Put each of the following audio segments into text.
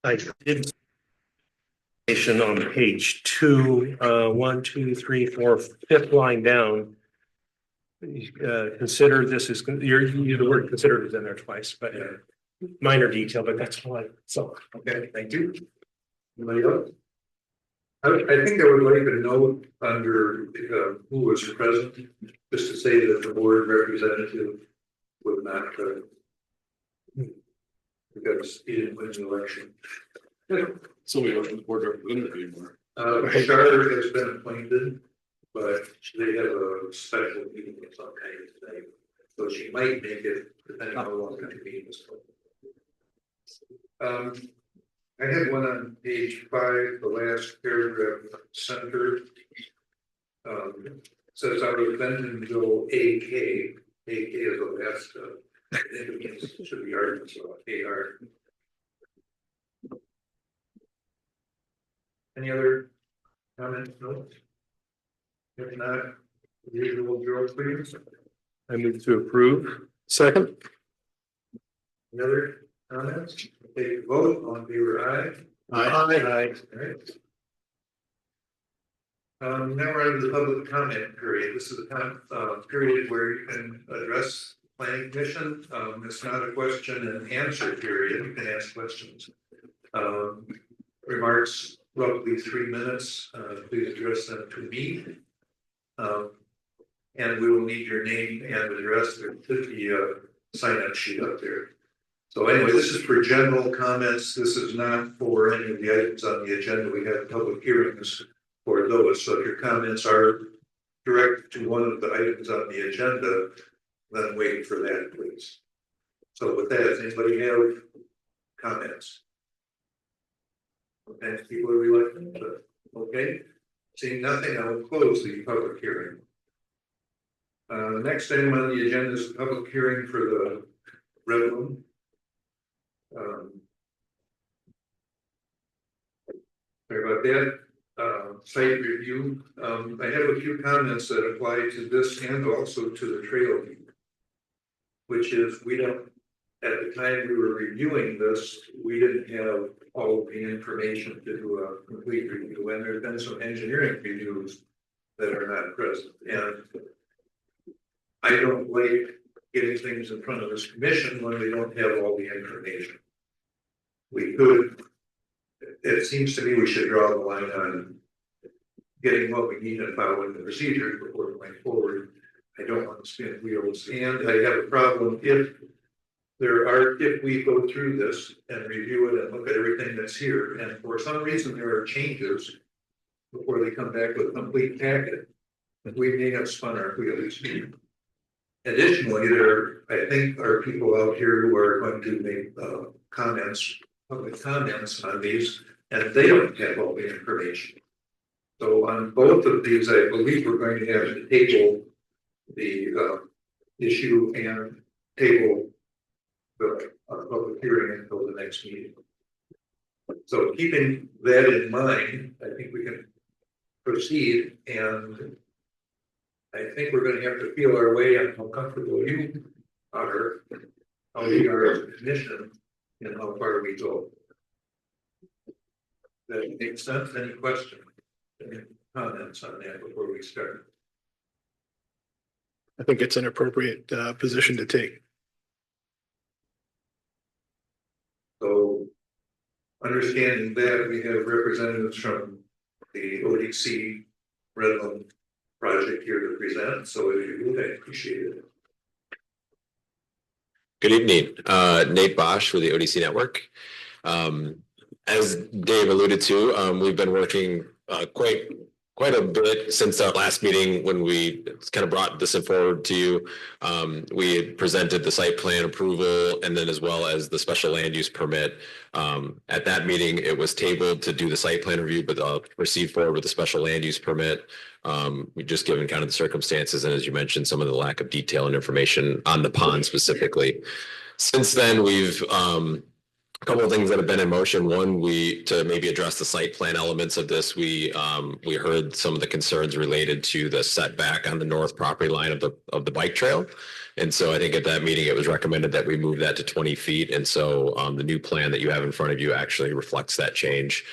I did on page 2, 1, 2, 3, 4, fifth line down. Consider this is the word considered is in there twice, but minor detail, but that's fine. So Okay, thank you. Anybody else? I think I would like to know under who was present, just to say that the board representative would not, because he didn't win the election. So we don't have the board representative anymore. Charter has been appointed, but they have a special meeting of some kind today. So she might make it depending on how long the meeting is. I had one on page 5, the last paragraph, center. Says I was Bentonville AK. AK is the last, it should be Arkansas, AR. Any other comments? No? If not, the usual drill, please. I move to approve. Second. Any other comments? Take a vote on favor aye. Aye. All right. Now we're on the public comment period. This is a period where you can address the planning commission. It's not a question and answer period. You can ask questions. Remarks roughly 3 minutes. Please address them to me. And we will need your name and address. There should be a sign-up sheet up there. So anyway, this is for general comments. This is not for any of the items on the agenda. We have public hearings for those. So if your comments are directed to one of the items on the agenda, then wait for that, please. So with that, does anybody have comments? Okay, people are reluctant, but okay. Seeing nothing, I will close the public hearing. Next item on the agenda is the public hearing for the referendum. Sorry about that. Site review. I have a few comments that apply to this and also to the trail view, which is we don't, at the time we were reviewing this, we didn't have all of the information to do a complete review, and there have been some engineering reviews that are not present. And I don't like getting things in front of this commission when we don't have all the information. We could, it seems to me we should draw the line on getting what we need and following the procedures before going forward. I don't want to spin wheels, and I have a problem if we go through this and review it and look at everything that's here, and for some reason there are changes before they come back with a complete packet, we may have spun our wheels. Additionally, I think, are people out here who are going to make public comments on these, and they don't have all the information. So on both of these, I believe we're going to have to table the issue and table the public hearing until the next meeting. So keeping that in mind, I think we can proceed, and I think we're going to have to feel our way on how comfortable you are, how we are as a commission, and how far we go. That makes sense? Any questions? Any comments on that before we start? I think it's an appropriate position to take. So, understanding that, we have representatives from the ODC Redland project here to present. So if you would, I appreciate it. Good evening, Nate Bosch with the ODC Network. As Dave alluded to, we've been working quite a bit since our last meeting when we kind of brought this forward to you. We had presented the site plan approval and then as well as the special land use permit. At that meeting, it was tabled to do the site plan review, but I'll proceed forward with the special land use permit. We just given kind of the circumstances and as you mentioned, some of the lack of detail and information on the pond specifically. Since then, we've a couple of things that have been in motion. One, to maybe address the site plan elements of this, we heard some of the concerns related to the setback on the north property line of the bike trail, And so I think at that meeting, it was recommended that we move that to 20 feet. And so the new plan that you have in front of you actually reflects that change.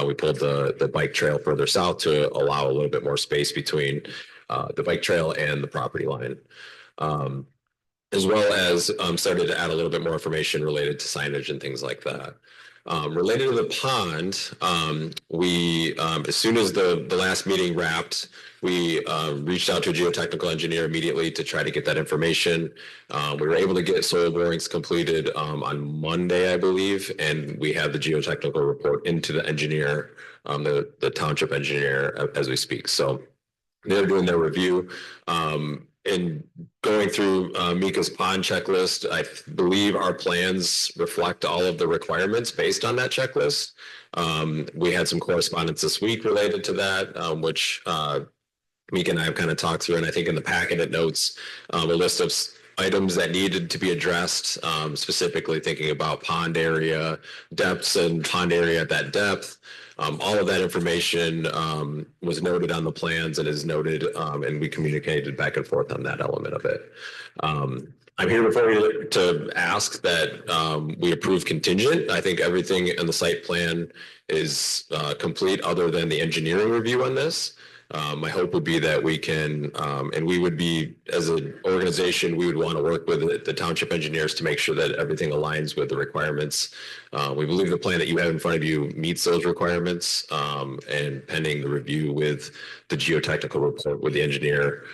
We pulled the bike trail further south to allow a little bit more space between the bike trail and the property line. As well as started to add a little bit more information related to signage and things like that. Related to the pond, we as soon as the last meeting wrapped, we reached out to a geotechnical engineer immediately to try to get that information. We were able to get soil borings completed on Monday, I believe, and we have the geotechnical report into the engineer, the township engineer, as we speak. So they're doing their review. And going through Mika's pond checklist, I believe our plans reflect all of the requirements based on that checklist. We had some correspondence this week related to that, which Mika and I have kind of talked through, and I think in the packet it notes a list of items that needed to be addressed, specifically thinking about pond area depths and pond area at that depth. All of that information was noted on the plans and is noted, and we communicated back and forth on that element of it. I'm here before you to ask that we approve contingent. I think everything in the site plan is complete other than the engineering review on this. My hope would be that we can, and we would be, as an organization, we would want to work with the township engineers to make sure that everything aligns with the requirements. We believe the plan that you have in front of you meets those requirements, and pending the review with the geotechnical report with the engineer,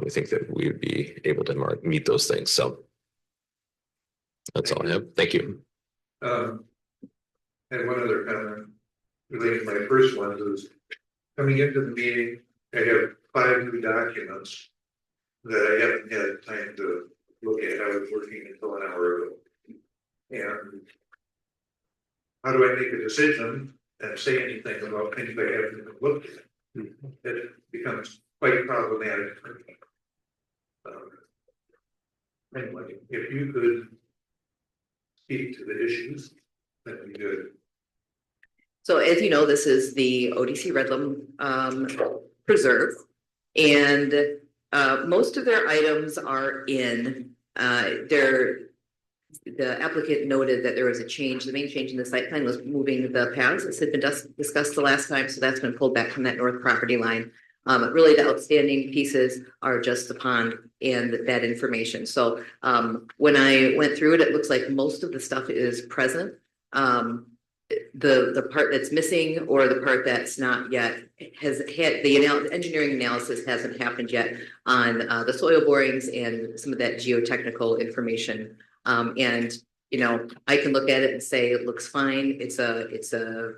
we think that we would be able to meet those things. So that's all I have. Thank you. And one other comment related to my first one is coming into the meeting, I have 5 new documents that I haven't had time to look at. I was working until an hour ago. And how do I make a decision and say anything about things I haven't even looked at? It becomes quite problematic for me. Anyway, if you could speak to the issues, that'd be good. So as you know, this is the ODC Redland Preserve, and most of their items are in the applicant noted that there was a change. The main change in the site plan was moving the paths. This had been discussed the last time, so that's been pulled back from that north property line. Really the outstanding pieces are just the pond and that information. So when I went through it, it looks like most of the stuff is present. The part that's missing or the part that's not yet has had the engineering analysis hasn't happened yet on the soil borings and some of that geotechnical information. And you know, I can look at it and say it looks fine. It's a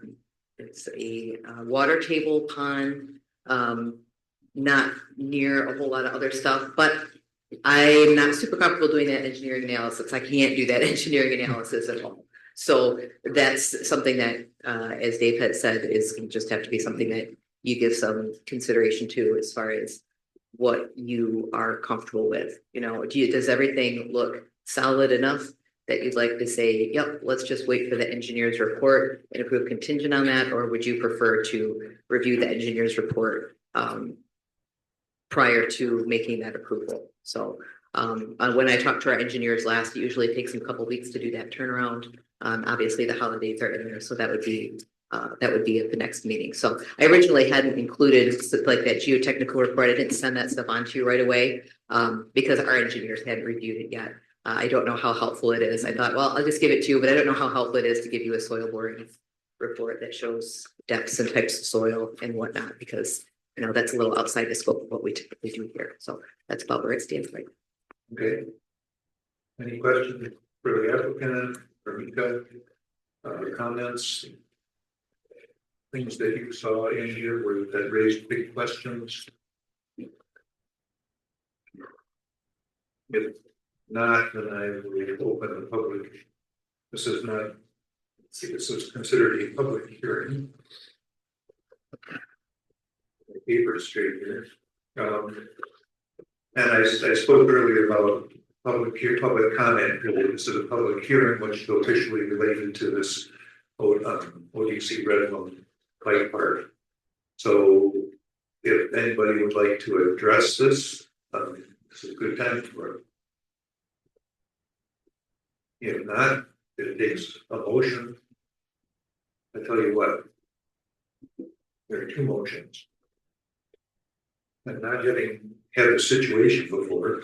water table pond, not near a whole lot of other stuff, but I'm not super comfortable doing that engineering analysis. I can't do that engineering analysis at all. So that's something that, as Dave had said, is going to just have to be something that you give some consideration to as far as what you are comfortable with. You know, does everything look solid enough that you'd like to say, yep, let's just wait for the engineer's report and approve contingent on that? Or would you prefer to review the engineer's report prior to making that approval? So when I talked to our engineers last, it usually takes them a couple of weeks to do that turnaround. Obviously the holidays are in there, so that would be at the next meeting. So I originally hadn't included like that geotechnical report. I didn't send that stuff on to you right away because our engineers hadn't reviewed it yet. I don't know how helpful it is. I thought, well, I'll just give it to you, but I don't know how helpful it is to give you a soil boring report that shows depths and types of soil and whatnot, because you know that's a little outside the scope of what we typically do here. So that's about where it stands right now. Okay. Any questions for the applicant or Mika? Comments? Things that you saw in here that raised big questions? If not, then I will open the public. This is not, this is considered a public hearing. The paper is straight here. And I spoke earlier about public comment. This is a public hearing which is officially related to this ODC Redland bike park. So if anybody would like to address this, this is a good time for it. If not, it takes a motion. I tell you what, there are two motions. And not having had a situation before,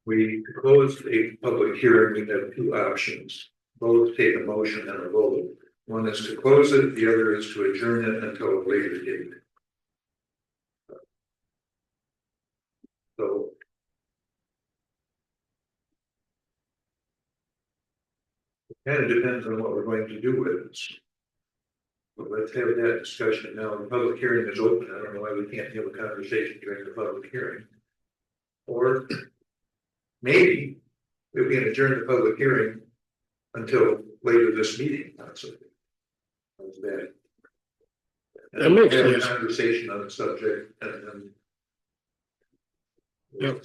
we closed a public hearing, we have two options. Both take a motion and a vote. One is to close it, the other is to adjourn it until a later date. So. It kind of depends on what we're going to do with this. But let's have that discussion now. The public hearing is open. I don't know why we can't have a conversation during the public hearing. Or maybe we can adjourn the public hearing until later this meeting. How's that? That makes Have a sense. conversation on the subject and then. Yep.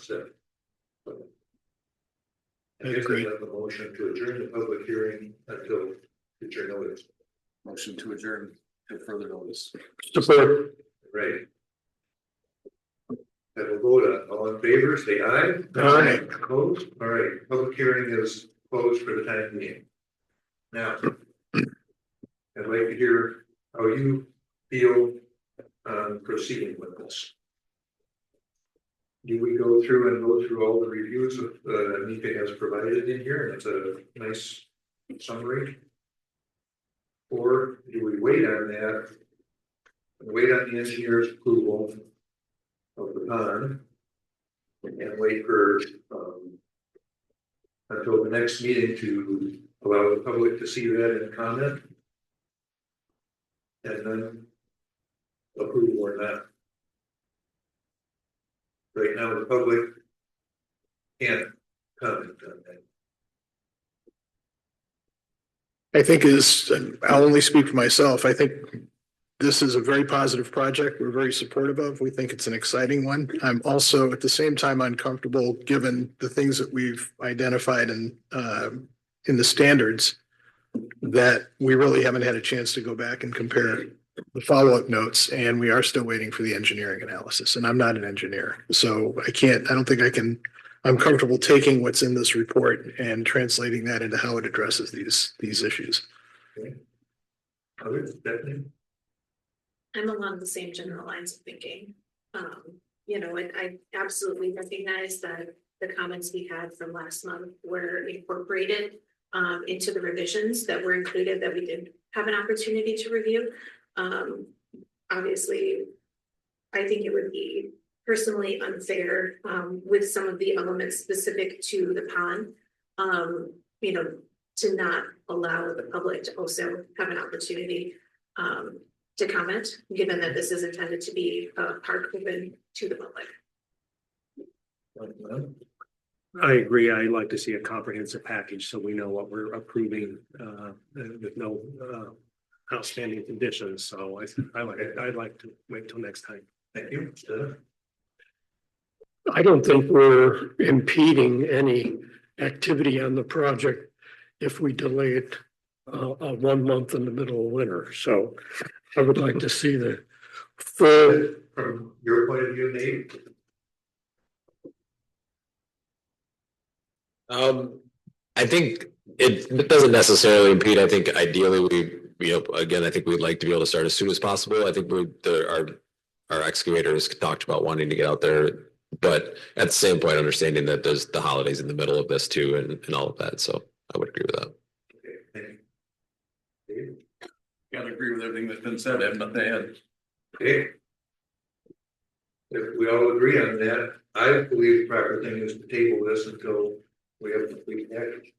I guess I have a motion to adjourn the public hearing until future notice. Motion to adjourn to further notice. Support. Right. Have a vote on, all in favor, say aye. Aye. Opposed? All right, public hearing is closed for the time being. Now, I'd like to hear how you feel proceeding with this. Do we go through all the reviews that Nika has provided in here, and it's a nice summary? Or do we wait on that, and wait on the engineer's approval of the pond, and wait for until the next meeting to allow the public to see that and comment, and then approve or not? Right now, the public can't comment on that. I think I'll only speak for myself. I think this is a very positive project. We're very supportive of. We think it's an exciting one. I'm also at the same time uncomfortable, given the things that we've identified in the standards, that we really haven't had a chance to go back and compare the follow-up notes, and we are still waiting for the engineering analysis. And I'm not an engineer, so I'm comfortable taking what's in this report and translating that into how it addresses these issues. Okay. Others, Stephanie? I'm along the same general lines of thinking. I absolutely recognize that the comments we had from last month were incorporated into the revisions that were included that we did have an opportunity to review. Obviously, I think it would be personally unfair with some of the elements specific to the pond, to not allow the public to also have an opportunity to comment, given that this is intended to be a park open to the public. I agree. I'd like to see a comprehensive package so we know what we're approving with no outstanding conditions. So I'd like to wait till next time. Thank you. I don't think we're impeding any activity on the project if we delay it 1 month in the middle of winter. So I would like to see the full. From your point of view, Nate? I think it doesn't necessarily impede. I think ideally again, I think we'd like to be able to start as soon as possible. I think our excavators talked about wanting to get out there, but at the same point, understanding that there's the holidays in the middle of this too, and all of that. So I would agree with that. Okay, thank you. Gotta agree with everything that's been said. I have nothing to add. Okay. If we all agree on that, I believe the proper thing is to table this until we have a complete package.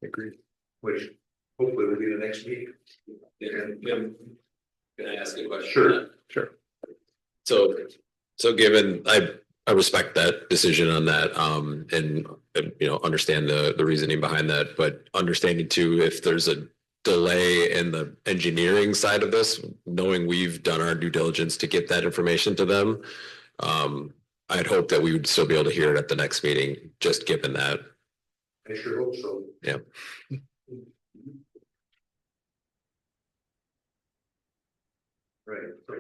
Agreed. Which hopefully will be the next meeting. Can I ask a question? Sure. So given I respect that decision on that, and understand the reasoning behind that, but understanding too, if there's a delay in the engineering side of this, knowing we've done our due diligence to get that information to them, I'd hope that we would still be able to hear it at the next meeting, just given that. I sure hope so. Yeah. Right, so.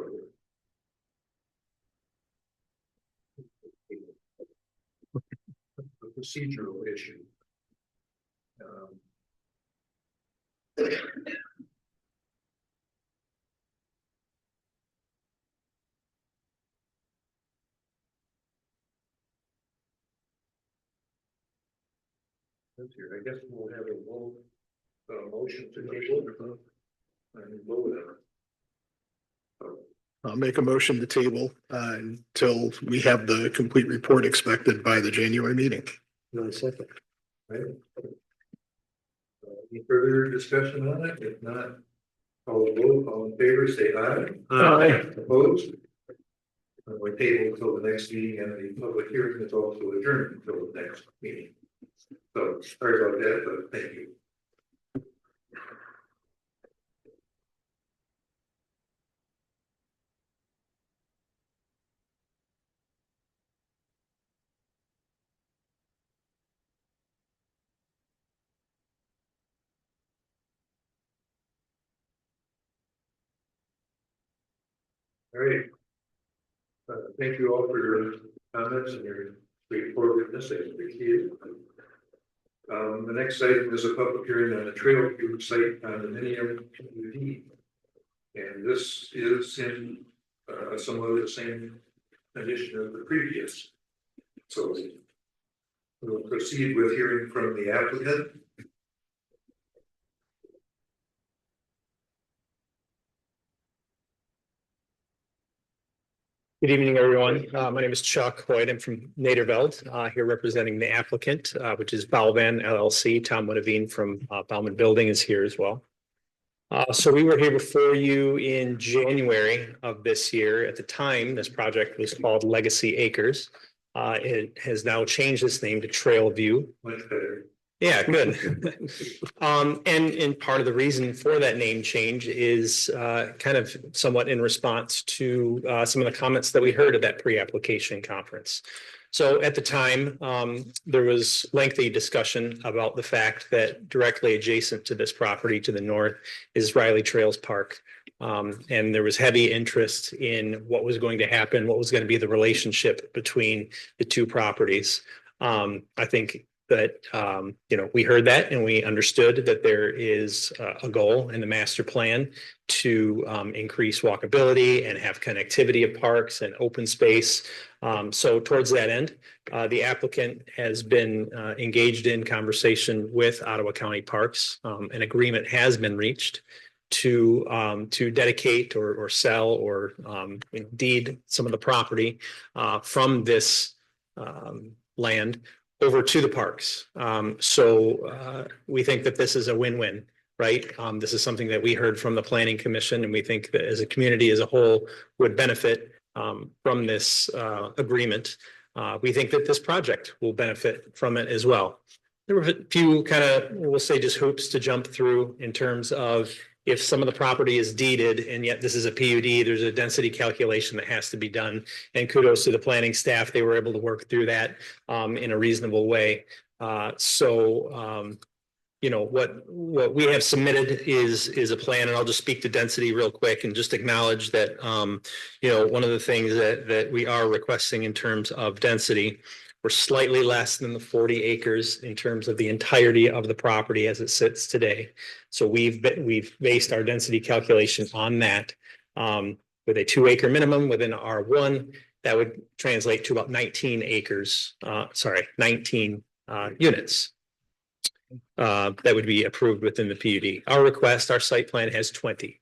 A procedural issue. Let's see, I guess we'll have a vote, motion to table. And vote on it. I'll make a motion to table until we have the complete report expected by the January meeting. No second. Right? Any further discussion on it? If not, call the vote, all in favor, say aye. Aye. Opposed? We table until the next meeting, and the public hearing is also adjourned until the next meeting. So sorry about that, but thank you. All right. Thank you all for your comments and your straightforwardness. I appreciate it. The next item is a public hearing on the trail view site condominium PUD. And this is in somewhat of the same condition as the previous. So we'll proceed with hearing from the applicant. Good evening, everyone. My name is Chuck Hoyt. I'm from Naderveld, here representing the applicant, which is Bauvan LLC. Tom Witteveen from Bauman Building is here as well. So we were here before you in January of this year. At the time, this project was called Legacy Acres. It has now changed its name to Trailview. Much better. Yeah, good. And part of the reason for that name change is kind of somewhat in response to some of the comments that we heard at that pre-application conference. So at the time, there was lengthy discussion about the fact that directly adjacent to this property to the north is Riley Trails Park. And there was heavy interest in what was going to happen, what was going to be the relationship between the two properties. I think that, we heard that and we understood that there is a goal in the master plan to increase walkability and have connectivity of parks and open space. So towards that end, the applicant has been engaged in conversation with Ottawa County Parks. An agreement has been reached to dedicate or sell or deed some of the property from this land over to the parks. So we think that this is a win-win, right? This is something that we heard from the Planning Commission, and we think that as a community as a whole would benefit from this agreement. We think that this project will benefit from it as well. There were a few kind of, we'll say, just hoops to jump through in terms of if some of the property is deeded and yet this is a PUD, there's a density calculation that has to be done. And kudos to the planning staff. They were able to work through that in a reasonable way. What we have submitted is a plan, and I'll just speak to density real quick and just acknowledge that, one of the things that we are requesting in terms of density, we're slightly less than the 40 acres in terms of the entirety of the property as it sits today. So we've based our density calculation on that with a 2-acre minimum within R1. That would translate to about 19 acres, 19 units that would be approved within the PUD. Our request, our site plan has 20.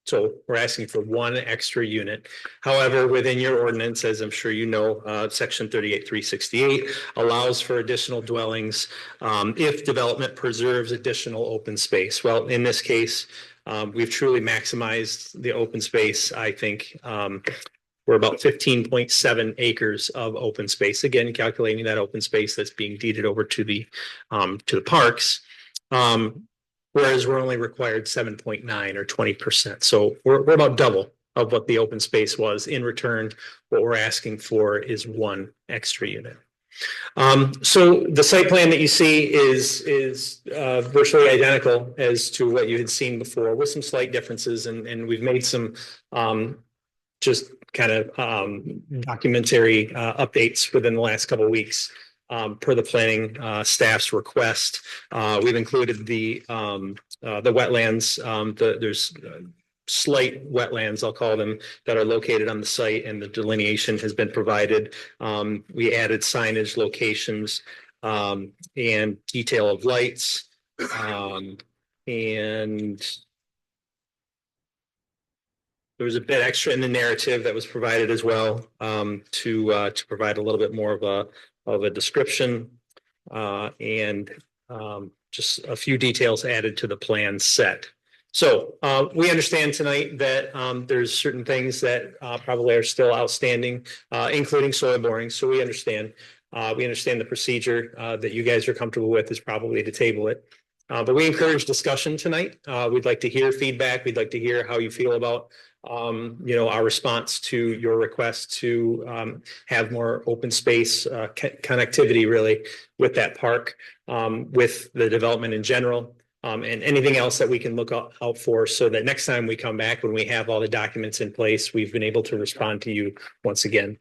So we're asking for 1 extra unit. However, within your ordinance, as I'm sure you know, section 38-368 allows for additional dwellings if development preserves additional open space. Well, in this case, we've truly maximized the open space. I think we're about 15.7 acres of open space. Again, calculating that open space that's being deeded over to the parks. Whereas we're only required 7.9 or 20%. So we're about double of what the open space was. In return, what we're asking for is 1 extra unit. So the site plan that you see is virtually identical as to what you had seen before with some slight differences, and we've made some just kind of documentary updates within the last couple of weeks per the planning staff's request. We've included the wetlands. There's slight wetlands, I'll call them, that are located on the site, and the delineation has been provided. We added signage locations and detail of lights. And there was a bit extra in the narrative that was provided as well to provide a little bit more of a description and just a few details added to the plan set. So we understand tonight that there's certain things that probably are still outstanding, including soil boring. So we understand the procedure that you guys are comfortable with is probably to table it. But we encourage discussion tonight. We'd like to hear feedback. We'd like to hear how you feel about our response to your request to have more open space connectivity really with that park, with the development in general. And anything else that we can look out for so that next time we come back, when we have all the documents in place, we've been able to respond to you once again.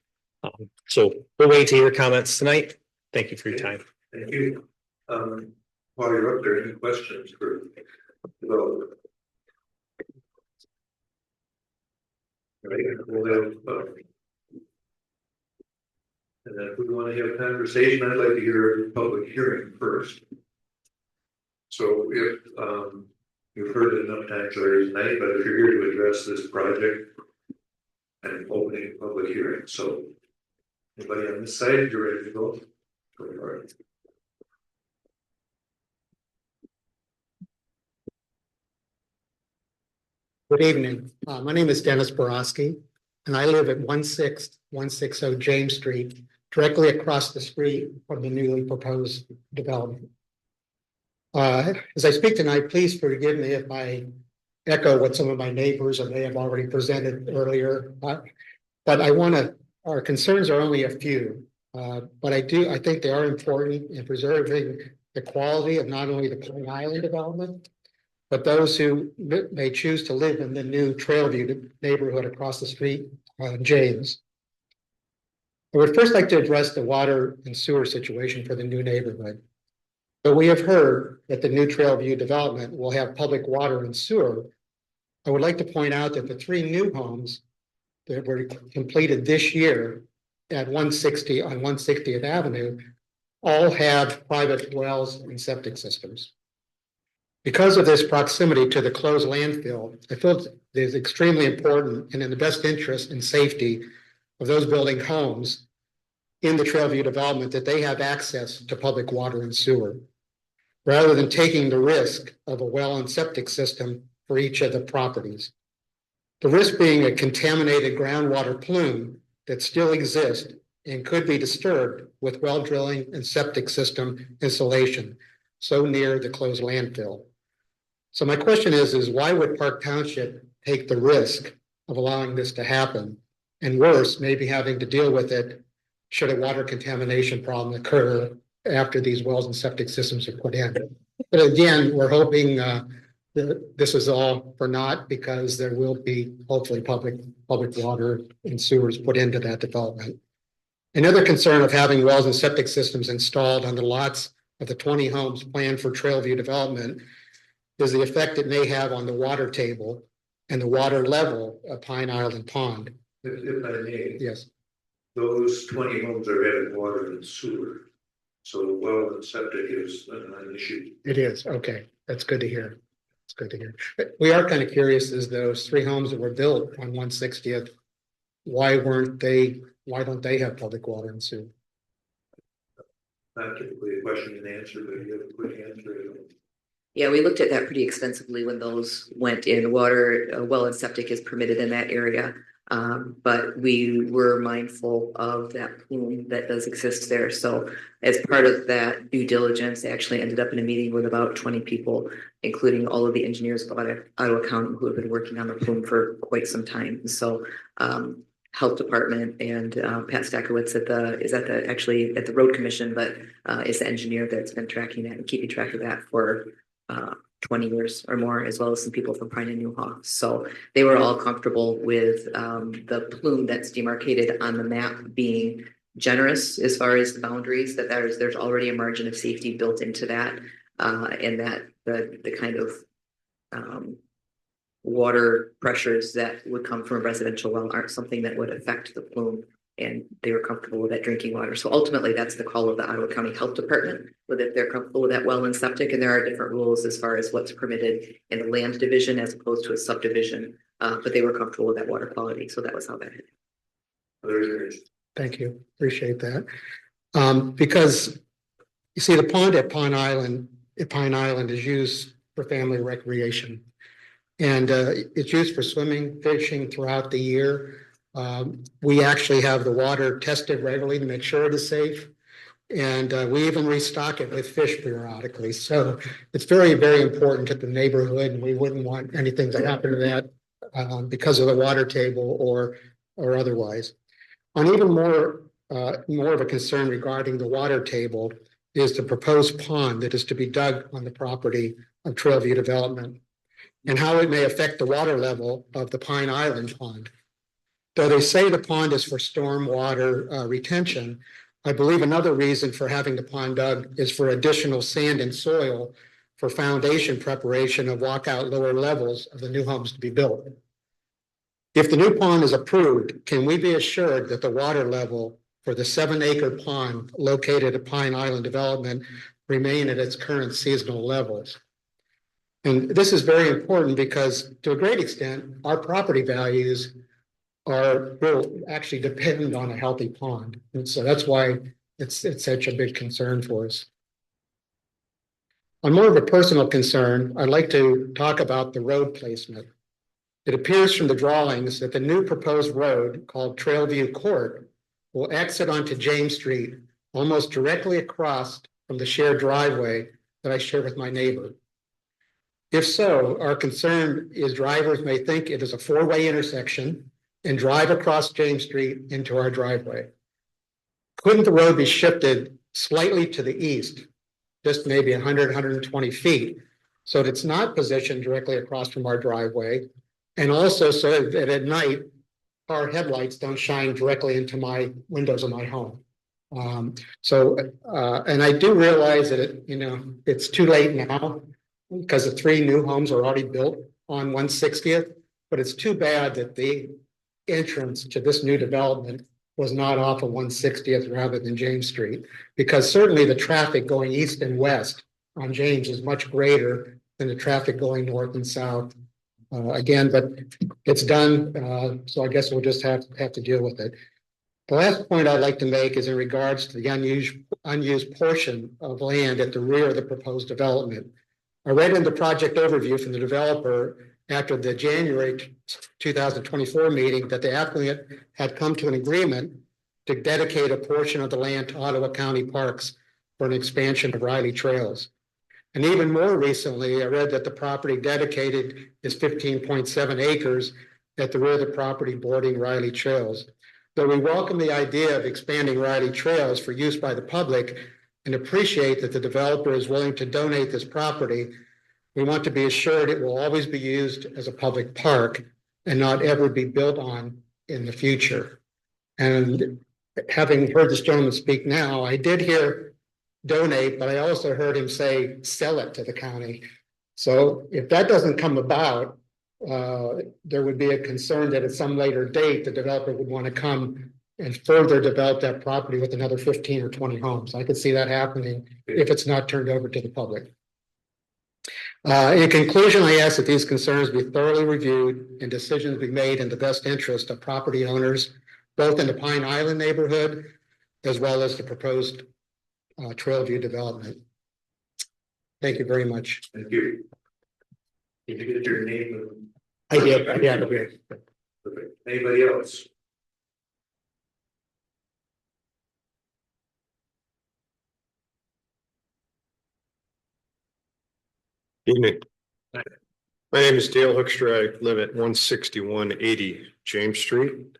So we'll wait to hear comments tonight. Thank you for your time. Thank you. While you're up there, any questions for development? Right, we'll have, and then if we want to have a conversation, I'd like to hear a public hearing first. So if you've heard it enough times already tonight, but if you're here to address this project, I'm opening a public hearing. So anybody on this side, you're ready to go? Go for it. Good evening. My name is Dennis Borowski, and I live at 16160 James Street, directly across the street from the newly proposed development. As I speak tonight, please forgive me if I echo what some of my neighbors may have already presented earlier. But our concerns are only a few, but I think they are important in preserving the quality of not only the Pine Island development, but those who may choose to live in the new Trailview neighborhood across the street, James. I would first like to address the water and sewer situation for the new neighborhood. But we have heard that the new Trailview development will have public water and sewer. I would like to point out that the 3 new homes that were completed this year at 160 on 160th Avenue all have private wells and septic systems. Because of this proximity to the closed landfill, I feel it is extremely important and in the best interest and safety of those building homes in the Trailview development that they have access to public water and sewer, rather than taking the risk of a well and septic system for each of the properties. The risk being a contaminated groundwater plume that still exists and could be disturbed with well drilling and septic system installation so near the closed landfill. So my question is why would Park Township take the risk of allowing this to happen? And worse, maybe having to deal with it should a water contamination problem occur after these wells and septic systems are put in. But again, we're hoping that this is all for naught, because there will be hopefully public water and sewers put into that development. Another concern of having wells and septic systems installed on the lots of the 20 homes planned for Trailview development is the effect it may have on the water table and the water level of Pine Island Pond. If I may. Yes. Those 20 homes are having water and sewer. So well and septic is an issue. It is. Okay. That's good to hear. It's good to hear. But we are kind of curious, as those 3 homes that were built on 160th, why don't they have public water and sewer? Not typically a question and answer, but you have a quick answer. Yeah, we looked at that pretty extensively when those went in. Water, well and septic is permitted in that area. But we were mindful of that plume that does exist there. So as part of that due diligence, they actually ended up in a meeting with about 20 people, including all of the engineers of Ottawa County who have been working on the plume for quite some time. So Health Department and Pat Stakowitz actually at the Road Commission, but is the engineer that's been tracking that and keeping track of that for 20 years or more, as well as some people from Pine and Newhall. So they were all comfortable with the plume that's demarcated on the map being generous as far as the boundaries, that there's already a margin of safety built into that, and that the kind of water pressures that would come from a residential well aren't something that would affect the plume, and they were comfortable with that drinking water. So ultimately, that's the call of the Ottawa County Health Department, whether they're comfortable with that well and septic, and there are different rules as far as what's permitted in the land division as opposed to a subdivision, but they were comfortable with that water quality, so that was how that hit. Thank you. Appreciate that. Because you see, the pond at Pine Island is used for family recreation. And it's used for swimming, fishing throughout the year. We actually have the water tested regularly to make sure it is safe. And we even restock it with fish periodically. So it's very, very important to the neighborhood, and we wouldn't want anything to happen to that because of the water table or otherwise. On even more of a concern regarding the water table is the proposed pond that is to be dug on the property of Trailview Development, and how it may affect the water level of the Pine Island pond. Though they say the pond is for storm water retention, I believe another reason for having the pond dug is for additional sand and soil for foundation preparation of walkout lower levels of the new homes to be built. If the new pond is approved, can we be assured that the water level for the 7-acre pond located at Pine Island Development remain at its current seasonal levels? And this is very important because to a great extent, our property values will actually depend on a healthy pond. And so that's why it's such a big concern for us. On more of a personal concern, I'd like to talk about the road placement. It appears from the drawings that the new proposed road called Trailview Court will exit onto James Street almost directly across from the shared driveway that I share with my neighbor. If so, our concern is drivers may think it is a 4-way intersection and drive across James Street into our driveway. Couldn't the road be shifted slightly to the east, just maybe 100, 120 feet, so that it's not positioned directly across from our driveway, and also so that at night our headlights don't shine directly into my windows of my home? And I do realize that it's too late now, because the 3 new homes are already built on 160th, but it's too bad that the entrance to this new development was not off of 160th rather than James Street, because certainly the traffic going east and west on James is much greater than the traffic going north and south. Again, but it's done, so I guess we'll just have to deal with it. The last point I'd like to make is in regards to the unused portion of land at the rear of the proposed development. I read in the project overview from the developer after the January 2024 meeting that the applicant had come to an agreement to dedicate a portion of the land to Ottawa County Parks for an expansion of Riley Trails. And even more recently, I read that the property dedicated is 15.7 acres at the rear of the property bordering Riley Trails. Though we welcome the idea of expanding Riley Trails for use by the public and appreciate that the developer is willing to donate this property, we want to be assured it will always be used as a public park and not ever be built on in the future. And having heard this gentleman speak now, I did hear donate, but I also heard him say sell it to the county. So if that doesn't come about, there would be a concern that at some later date, the developer would want to come and further develop that property with another 15 or 20 homes. I could see that happening if it's not turned over to the public. In conclusion, I ask that these concerns be thoroughly reviewed and decisions be made in the best interest of property owners, both in the Pine Island neighborhood, as well as the proposed Trailview development. Thank you very much. Thank you. Did you get your name? I did. Okay. Anybody else? Evening. My name is Dale Hoekstra. I live at 16180 James Street.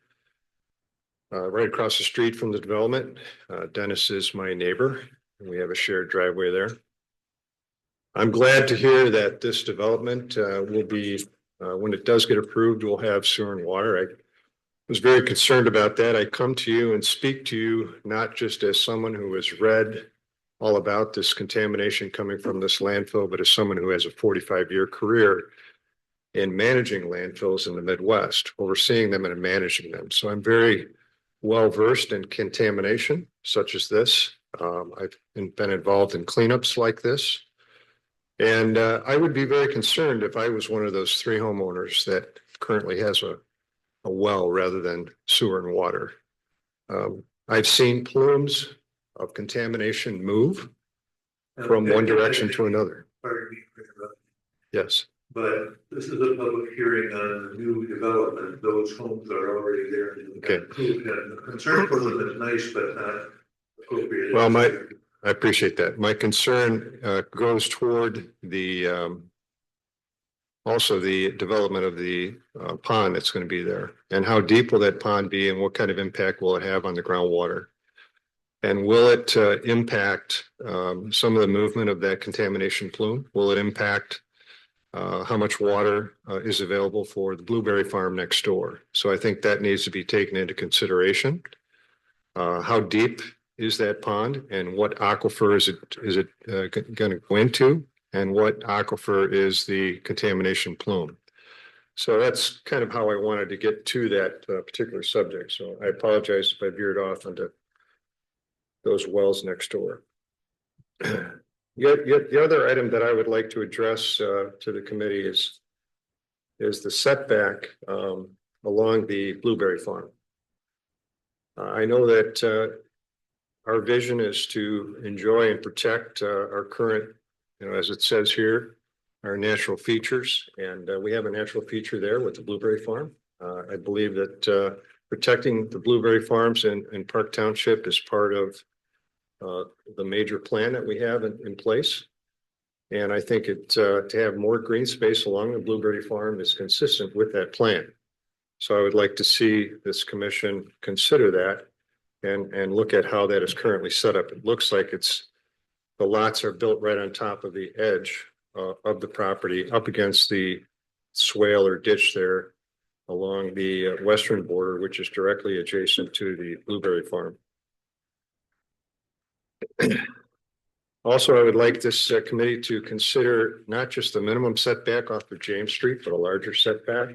right across the street from the development. Dennis is my neighbor, and we have a shared driveway there. I'm glad to hear that this development will be, when it does get approved, we'll have sewer and water. I was very concerned about that. I come to you and speak to you not just as someone who has read all about this contamination coming from this landfill, but as someone who has a 45-year career in managing landfills in the Midwest, overseeing them and managing them. So I'm very well versed in contamination such as this. I've been involved in cleanups like this. And I would be very concerned if I was one of those 3 homeowners that currently has a well rather than sewer and water. I've seen plumes of contamination move from one direction to another. Pardon me for interrupting, Yes. but this is a public hearing on new development. Those homes are already there. Okay. The concern for them is nice, but not appropriate. Well, I appreciate that. My concern goes toward the also the development of the pond that's going to be there, and how deep will that pond be, and what kind of impact will it have on the groundwater, and will it impact some of the movement of that contamination plume? Will it impact how much water is available for the blueberry farm next door? So I think that needs to be taken into consideration. How deep is that pond, and what aquifer is it going to go into, and what aquifer is the contamination plume? So that's kind of how I wanted to get to that particular subject. So I apologize if I veered off into those wells next door. Yet the other item that I would like to address to the committee is the setback along the blueberry farm. I know that our vision is to enjoy and protect our current, as it says here, our natural features. And we have a natural feature there with the blueberry farm. I believe that protecting the blueberry farms in Park Township is part of the major plan that we have in place. And I think to have more green space along the blueberry farm is consistent with that plan. So I would like to see this commission consider that and look at how that is currently set up. It looks like the lots are built right on top of the edge of the property, up against the swale or ditch there along the western border, which is directly adjacent to the blueberry farm. Also, I would like this committee to consider not just the minimum setback off of James Street, but a larger setback,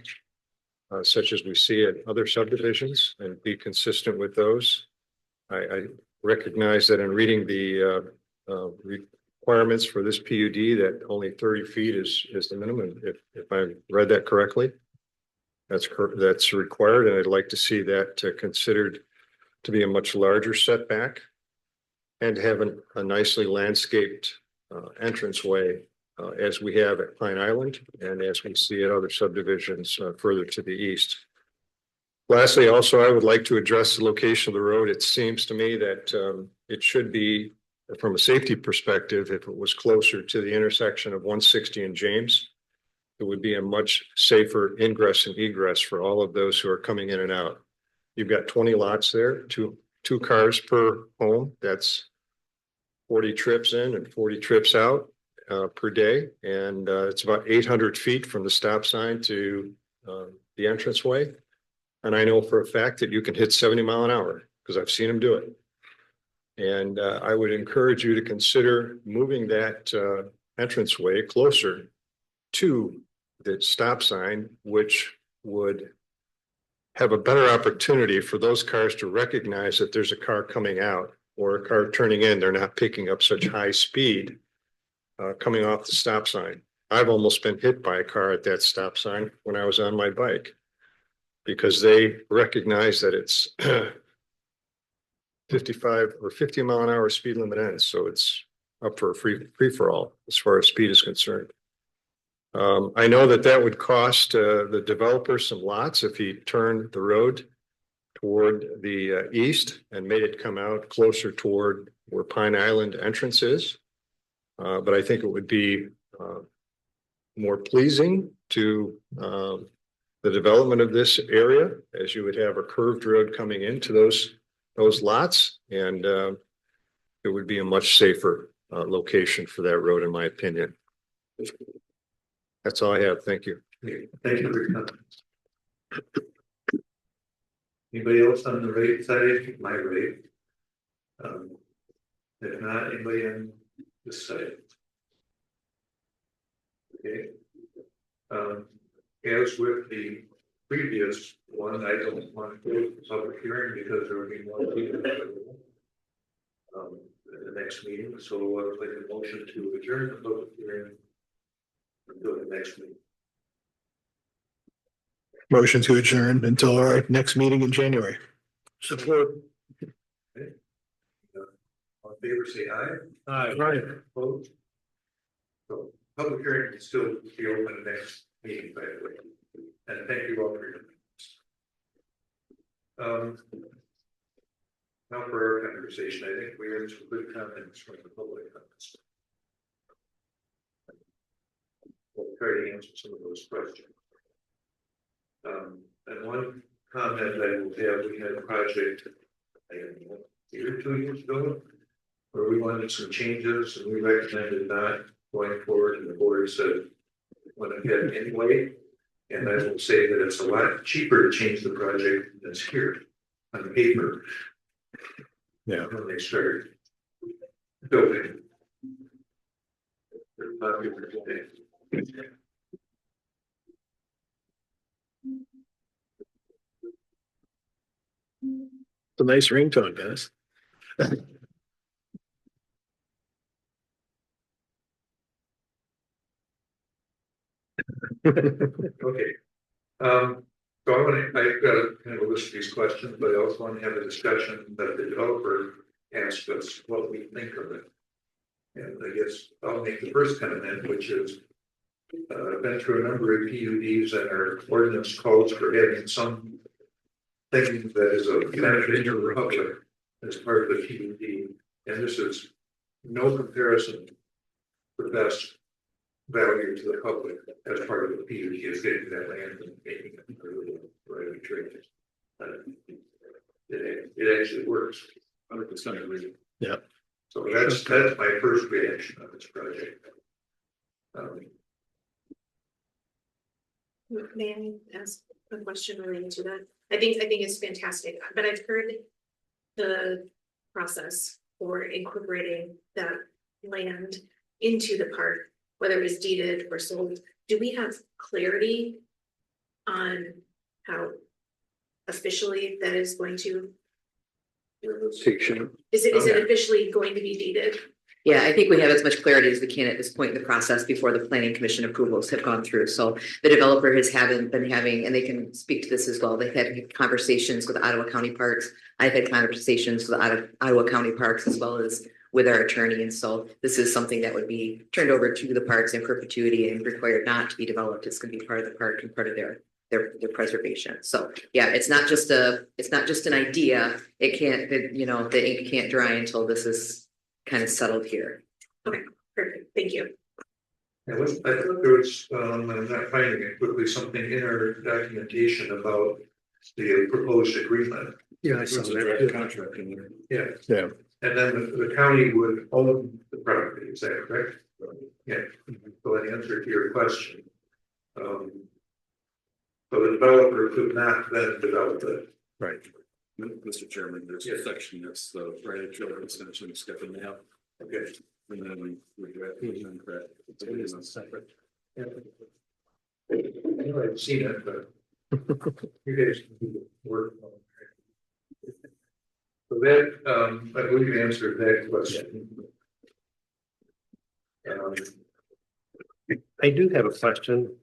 such as we see at other subdivisions, and be consistent with those. I recognize that in reading the requirements for this PUD, that only 30 feet is the minimum. If I read that correctly, that's required, and I'd like to see that considered to be a much larger setback, and have a nicely landscaped entranceway as we have at Pine Island and as we see at other subdivisions further to the east. Lastly, also, I would like to address the location of the road. It seems to me that it should be, from a safety perspective, if it was closer to the intersection of 160 and James, it would be a much safer ingress and egress for all of those who are coming in and out. You've got 20 lots there, two cars per home. That's 40 trips in and 40 trips out per day. And it's about 800 feet from the stop sign to the entranceway. And I know for a fact that you can hit 70 miles an hour because I've seen them do it. And I would encourage you to consider moving that entranceway closer to the stop sign, which would have a better opportunity for those cars to recognize that there's a car coming out or a car turning in. They're not picking up such high speed coming off the stop sign. I've almost been hit by a car at that stop sign when I was on my bike because they recognize that it's 55 or 50 mile an hour speed limit ends. So it's up for a free for all as far as speed is concerned. I know that would cost the developer some lots if he turned the road toward the east and made it come out closer toward where Pine Island entrance is. But I think it would be more pleasing to the development of this area, as you would have a curved road coming into those lots, and it would be a much safer location for that road, in my opinion. That's all I have. Thank you. Thank you for your comments. Anybody else on the rate side? My rate. If not, anybody on this side? Okay. As with the previous one, I don't want to go to public hearing because there will be more people in the next meeting, so I'll make a motion to adjourn the public hearing until the next meeting. Motion to adjourn until our next meeting in January. Support. All in favor, say aye. Right. Opposed? So public hearing will still be open next meeting, by the way. And thank you all for your comments. Now for our conversation, I think we have some good comments from the public. We'll try to answer some of those questions. And one comment I will have, we had a project I don't know, a year or 2 years ago, where we wanted some changes and we recommended not going forward, and the board said went ahead anyway. And I will say that it's a lot cheaper to change the project than it's here on paper. Yeah. When they started building. They're popular today. It's a nice ringtone, guys. Okay. So I've got a kind of a list of these questions, but I also want to have a discussion that the developer asked us what we think of it. And I guess I'll make the first comment, which is I've been through a number of PUDs and our ordinance calls for having some thing that is a benefit to the public as part of the PUD. And this is no comparison for best value to the public as part of the PUD is getting that land and making it right of trade. It actually works. 100% agree. Yeah. So that's my first reaction of this project. May I ask a question related to that? I think it's fantastic, but I've heard the process for incorporating that land into the park, whether it's deeded or sold. Do we have clarity on how officially that is going to? Is it officially going to be deeded? Yeah, I think we have as much clarity as we can at this point in the process before the planning commission approvals have gone through. So the developer has been having, and they can speak to this as well. They've had conversations with Ottawa County Parks. I've had conversations with Ottawa County Parks as well as with our attorney. And so this is something that would be turned over to the parks in perpetuity and required not to be developed. It's going to be part of the park and part of their preservation. So yeah, it's not just an idea. It can't, the ink can't dry until this is kind of settled here. Okay, perfect. Thank you. I thought there was, I'm not finding it quickly, something in our documentation about the proposed agreement. Yeah, I It's saw a that. direct contract in there. Yeah. Yeah. And then the county would own the property, is that correct? Yeah, so that answer to your question. So the developer could not then develop it. Right. Mr. Chairman, there's Yes. a section that's the right of trail extension, step in now, Okay. and then we got that. It's separate. Yeah. I know I've seen it, but you guys can do the work. So that, I believe you answered that question. I do have a question.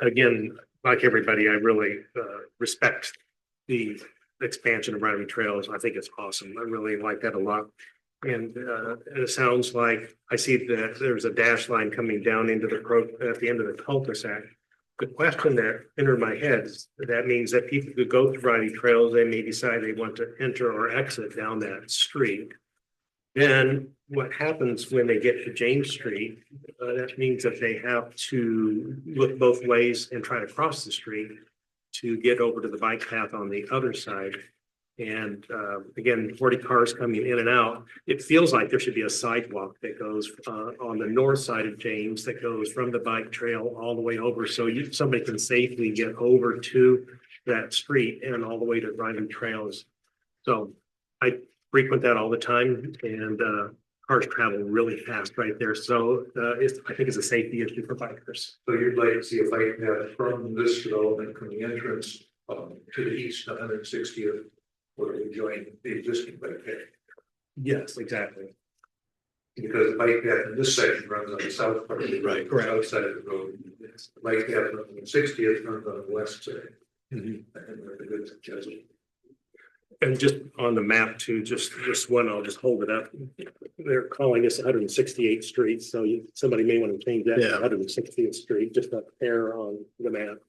Again, like everybody, I really respect the expansion of riding trails. I think it's awesome. I really like that a lot. And it sounds like I see that there's a dash line coming down into at the end of the cul-de-sac. The question that entered my head is that means that people could go through riding trails. They may decide they want to enter or exit down that street. Then what happens when they get to James Street, that means that they have to look both ways and try to cross the street to get over to the bike path on the other side. And again, 40 cars coming in and out. It feels like there should be a sidewalk that goes on the north side of James that goes from the bike trail all the way over. So somebody can safely get over to that street and all the way to driving trails. So I frequent that all the time, and cars travel really fast right there. So I think it's a safety issue for bikers. So you'd like to see a bike path from this development, from the entrance to the east, 160th, where we join the existing bike path. Yes, exactly. Because the bike path in this section runs on the south part of the road, Right, correct. south side of the road. The bike path on the 60th runs on the west side. Mhm. I think that's a good suggestion. And just on the map too, just one, I'll just hold it up. They're calling this 168th Street, so somebody may want to change that to Yeah. 160th Street, just up there on the map.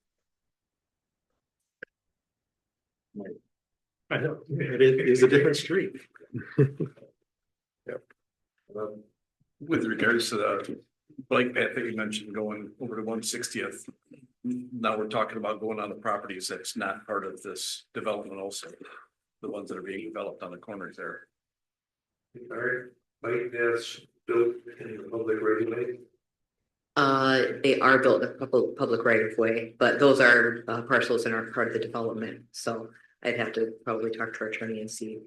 I know, it is a different street. With regards to the bike path that you mentioned going over to 160th. Now we're talking about going on the properties that's not part of this development also. The ones that are being developed on the corners there. All right, bike paths built in the public right of way. They are built in a public right of way, but those are parcels and are part of the development. So I'd have to probably talk to our attorney and see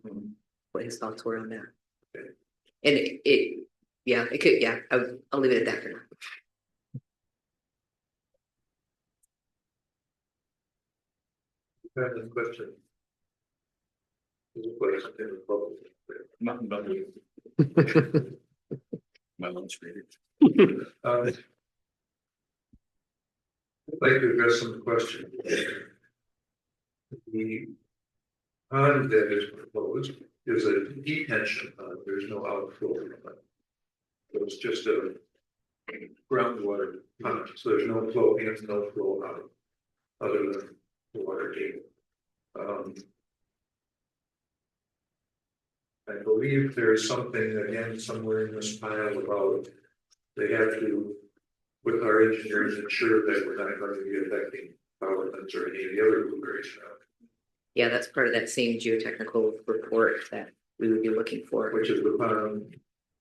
what his thoughts were on that. Okay. And it could, I'll leave it at that for now. Any question? There's a question in the public. Nothing but my lunch meeting. I'd like to address some questions. The pond that is proposed is a detention pond. There's no outflow from it. So it's just a groundwater pond, so there's no flow in, no flow out, other than the water table. I believe there's something again somewhere in this file about they have to, with our engineers, ensure that we're not going to be affecting power lines or any of the other blueberries. Yeah, that's part of that same geotechnical report that we would be looking for. Which is the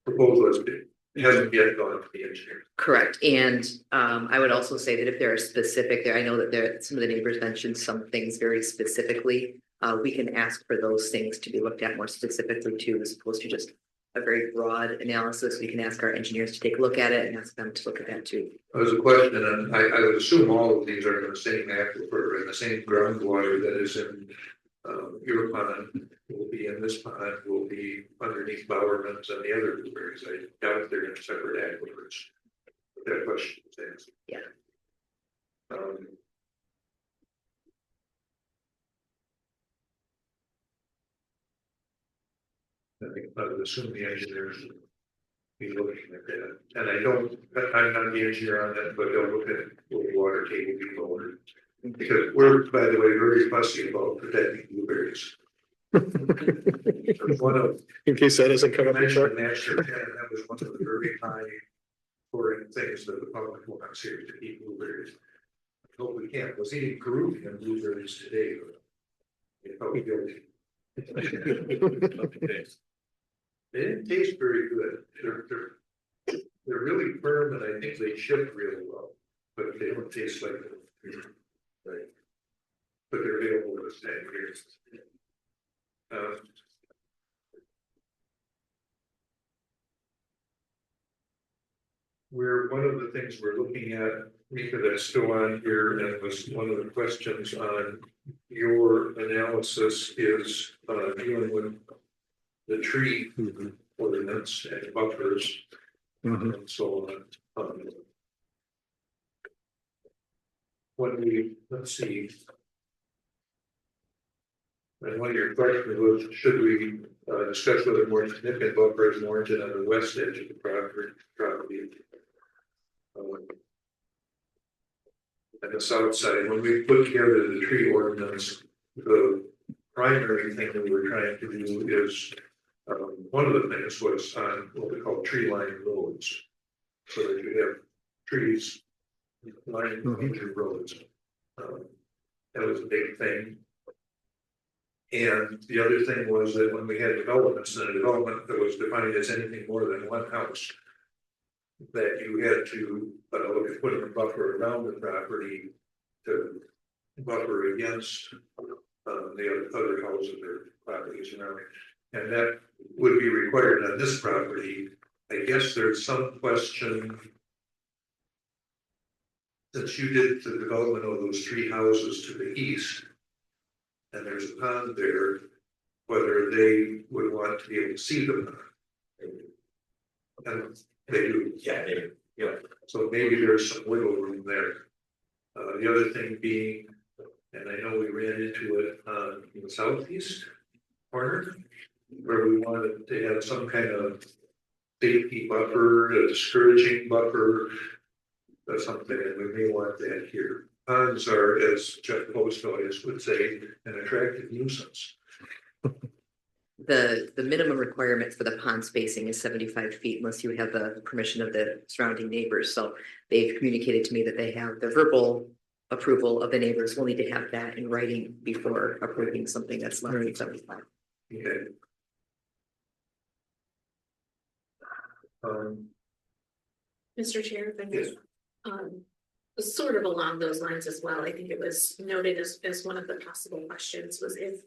proposal has been, hasn't yet gone to the engineer. Correct. And I would also say that if there are specific there, I know that there some of the neighbors mentioned some things very specifically. We can ask for those things to be looked at more specifically too, as opposed to just a very broad analysis. We can ask our engineers to take a look at it and ask them to look at that too. There's a question, and I would assume all of these are in the same aquifer, in the same groundwater that is in your pond, will be in this pond, will be underneath Bowerman's and the other blueberries. I doubt they're in separate aquifers. But that question is answered. Yeah. I think I would assume the engineers will be looking at that. And I'm not the engineer on that, but they'll look at will the water table be lowered. Because we're, by the way, very fussy about protecting blueberries. One of In case that doesn't come up before. master plan, that was one of the very high important things that the public wants here to eat blueberries. I hope we can. Was eating Peruvian blueberries today. They probably guilty. They didn't taste very good. They're really firm, and I think they ship really well, but they don't taste like them. Right. But they're available to stay here. One of the things we're looking at, Mika, that's still on here, and was one of the questions on your analysis is dealing with the tree ordinance and buffers and so on. Let's see. And one of your questions was, should we discuss whether more significant buffer is warranted on the west edge of the property? And the south side, when we put together the tree ordinance, the primary thing that we're trying to do is one of the things was on what we call tree line roads. So that you have trees lining major roads. That was a big thing. And the other thing was that when we had developments, and a development that was defined as anything more than one house, that you had to look at putting a buffer around the property to buffer against the other houses or properties around it. And that would be required on this property. I guess there's some question, since you did the development of those three houses to the east, and there's a pond there, whether they would want to be able to see the pond. And they do. Yeah, they do. Yeah. So maybe there's some wiggle room there. The other thing being, and I know we ran into it in the southeast corner, where we wanted to have some kind of safety buffer, a discouraging buffer, or something, and we may want that here. Ponds are, as Jeff Postois would say, an attractive nuisance. The minimum requirement for the pond spacing is 75 feet unless you have the permission of the surrounding neighbors. So they've communicated to me that they have the verbal approval of the neighbors. We'll need to have that in writing before approving something that's less than 75. Okay. Mr. Chair, if I may, Yes. sort of along those lines as well, I think it was noted as one of the possible questions was if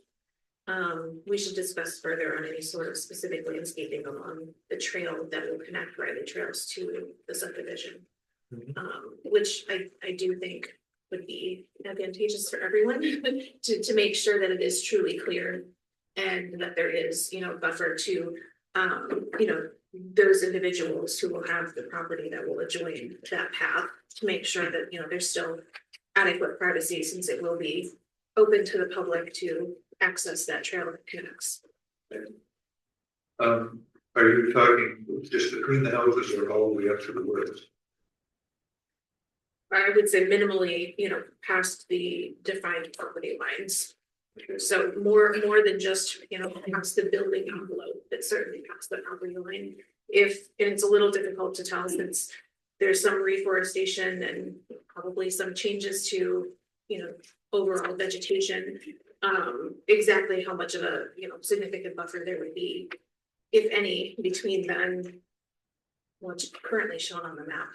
we should discuss further on any sort of specific landscaping along the trail that will connect private trails to the subdivision. Which I do think would be advantageous for everyone to make sure that it is truly clear and that there is, buffer to, those individuals who will have the property that will adjoin that path to make sure that, there's still adequate privacy since it will be open to the public to access that trail that connects. Are you talking just between the houses or all the way up to the woods? I would say minimally, past the defined property lines. So more than just, past the building envelope, but certainly past the property line. And it's a little difficult to tell since there's some reforestation and probably some changes to, overall vegetation. Exactly how much of a, significant buffer there would be, if any, between then what's currently shown on the map,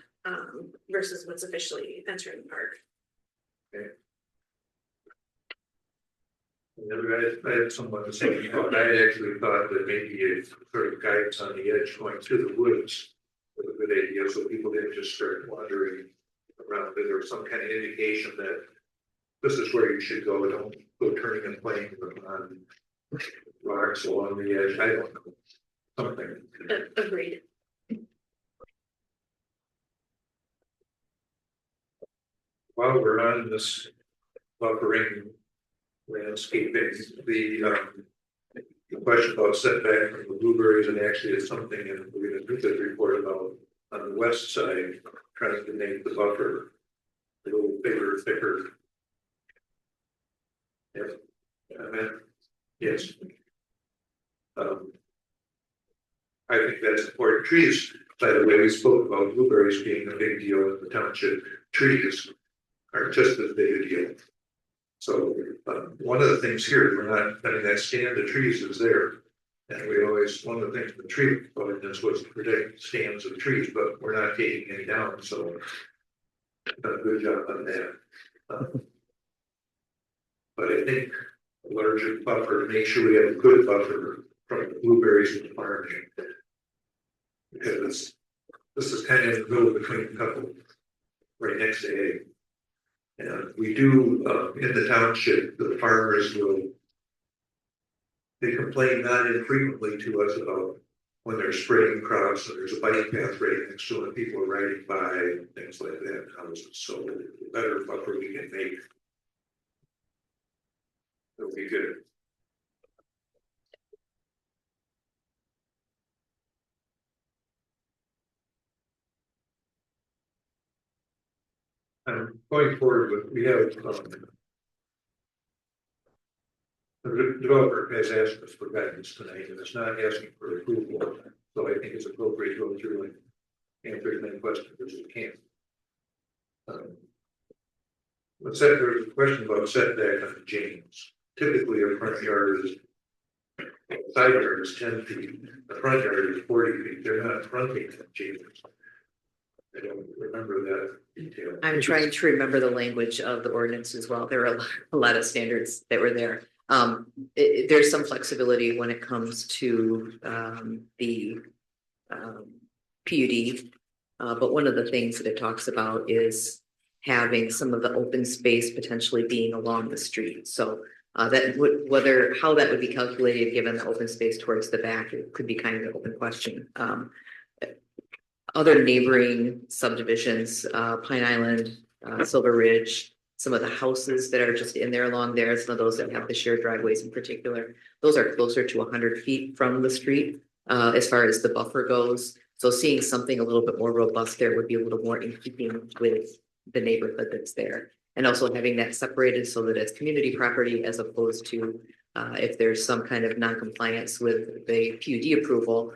versus what's officially entering the park. Okay. I had someone to say, I actually thought that maybe a sort of guidance on the edge going to the woods was a good idea, so people didn't just start wandering around. There was some kind of indication that this is where you should go. Don't go turning and playing on rocks along the edge. I don't know. Something. Agreed. While we're on this buffering landscaping, the question about setback from the blueberries, and actually it's something in the report about on the west side, trying to make the buffer a little bigger, thicker. Yes. Yes. I think that's important. Trees, by the way, we spoke about blueberries being a big deal in the township. Trees are just as big a deal. So one of the things here, we're not, that stand of trees is there. And we always, one of the things the tree ordinance was to protect stands of trees, but we're not taking any down. So done a good job on that. But I think a larger buffer, make sure we have a good buffer from the blueberries and the farming. Because this is kind of in the middle between a couple, right next to A. And we do, in the township, the farmers they complain not infrequently to us about when they're spraying crops and there's a bike path right next to it, people are riding by and things like that. So the better buffer we can make, it'll be good. Going forward with, we have The developer has asked us for guidance tonight, and it's not asking for approval, so I think it's appropriate to go through and answer as many questions as we can. There's a question about setback on James. Typically, a front yard is, side yard is 10 feet, the front yard is 40 feet, they're not fronting on James. I don't remember that detail. I'm trying to remember the language of the ordinance as well. There were a lot of standards that were there. There's some flexibility when it comes to the PUD. But one of the things that it talks about is having some of the open space potentially being along the street. So that would, how that would be calculated given the open space towards the back, it could be kind of an open question. Other neighboring subdivisions, Pine Island, Silver Ridge, some of the houses that are just in there along there, some of those that have the shared driveways in particular, those are closer to 100 feet from the street as far as the buffer goes. So seeing something a little bit more robust there would be a little more in keeping with the neighborhood that's there. And also having that separated so that it's community property as opposed to if there's some kind of non-compliance with the PUD approval,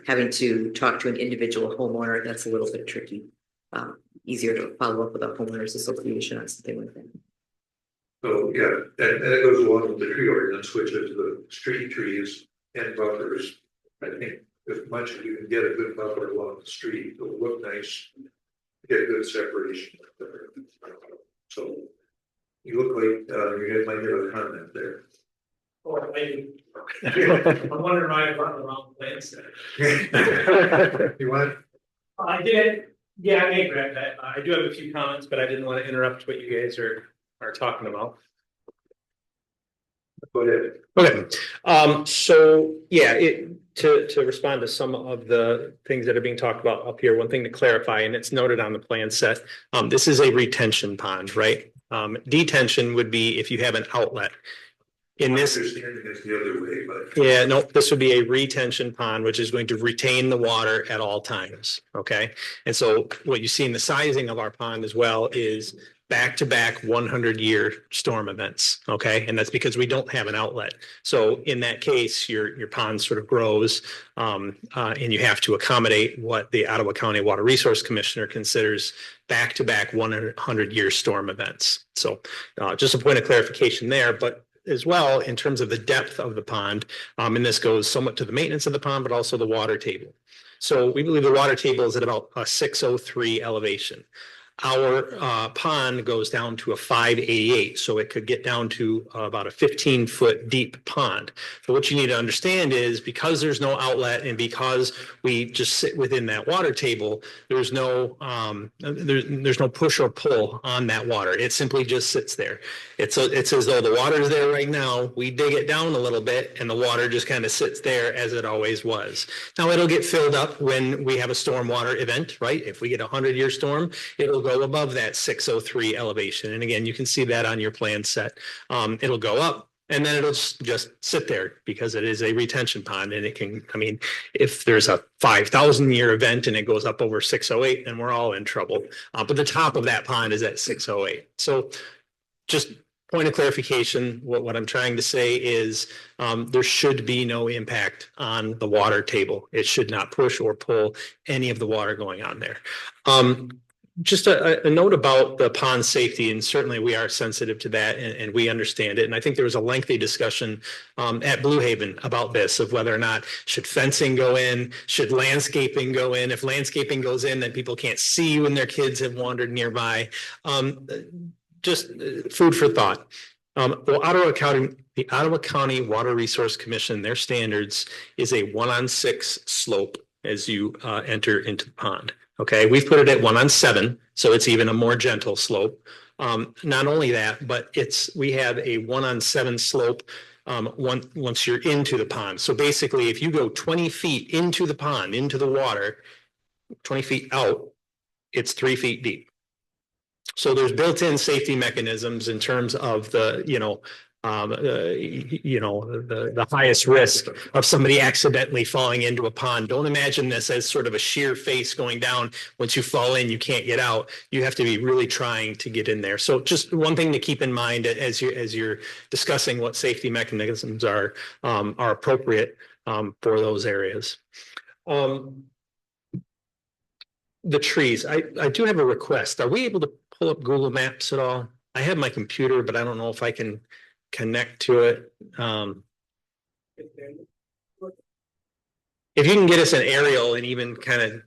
having to talk to an individual homeowner, that's a little bit tricky. Easier to follow up with a homeowners association on something like that. So yeah, and that goes along with the tree ordinance, which is the street trees and buffers. I think as much as you can get a good buffer along the street, it'll look nice, get good separation. So you look like you might have a comment there. Oh, I'm wondering why I brought the wrong plans. You want? I did. Yeah, I may grab that. I do have a few comments, but I didn't want to interrupt what you guys are talking about. Go ahead. Okay. So yeah, to respond to some of the things that are being talked about up here, one thing to clarify, and it's noted on the plan set, this is a retention pond, right? Detention would be if you have an outlet. In this, Understanding is the other way, but yeah, no, this would be a retention pond, which is going to retain the water at all times. Okay. And so what you see in the sizing of our pond as well is back-to-back 100-year storm events. Okay. And that's because we don't have an outlet. So in that case, your pond sort of grows and you have to accommodate what the Ottawa County Water Resource Commissioner considers back-to-back 100-year storm events. So just a point of clarification there, but as well in terms of the depth of the pond, and this goes somewhat to the maintenance of the pond, but also the water table. So we believe the water table is at about a 603 elevation. Our pond goes down to a 588, so it could get down to about a 15-foot deep pond. So what you need to understand is because there's no outlet and because we just sit within that water table, there's no push or pull on that water. It simply just sits there. It's as though the water is there right now. We dig it down a little bit, and the water just kind of sits there as it always was. Now it'll get filled up when we have a stormwater event, right? If we get a 100-year storm, it'll go above that 603 elevation. And again, you can see that on your plan set. It'll go up and then it'll just sit there because it is a retention pond and it can, I mean, if there's a 5,000-year event and it goes up over 608, then we're all in trouble. But the top of that pond is at 608. So just point of clarification, what I'm trying to say is there should be no impact on the water table. It should not push or pull any of the water going on there. Just a note about the pond safety, and certainly we are sensitive to that and we understand it. And I think there was a lengthy discussion at Blue Haven about this, of whether or not should fencing go in, should landscaping go in. If landscaping goes in, then people can't see when their kids have wandered nearby. Just food for thought. Well, the Ottawa County Water Resource Commission, their standards is a 1-on-6 slope as you enter into the pond. Okay, we've put it at 1-on-7, so it's even a more gentle slope. Not only that, but we have a 1-on-7 slope once you're into the pond. So basically, if you go 20 feet into the pond, into the water, 20 feet out, it's 3 feet deep. So there's built-in safety mechanisms in terms of the, the highest risk of somebody accidentally falling into a pond. Don't imagine this as sort of a sheer face going down. Once you fall in, you can't get out. You have to be really trying to get in there. So just one thing to keep in mind as you're discussing what safety mechanisms are appropriate for those areas. The trees, I do have a request. Are we able to pull up Google Maps at all? I have my computer, but I don't know if I can connect to it. If you can get us an aerial and even kind of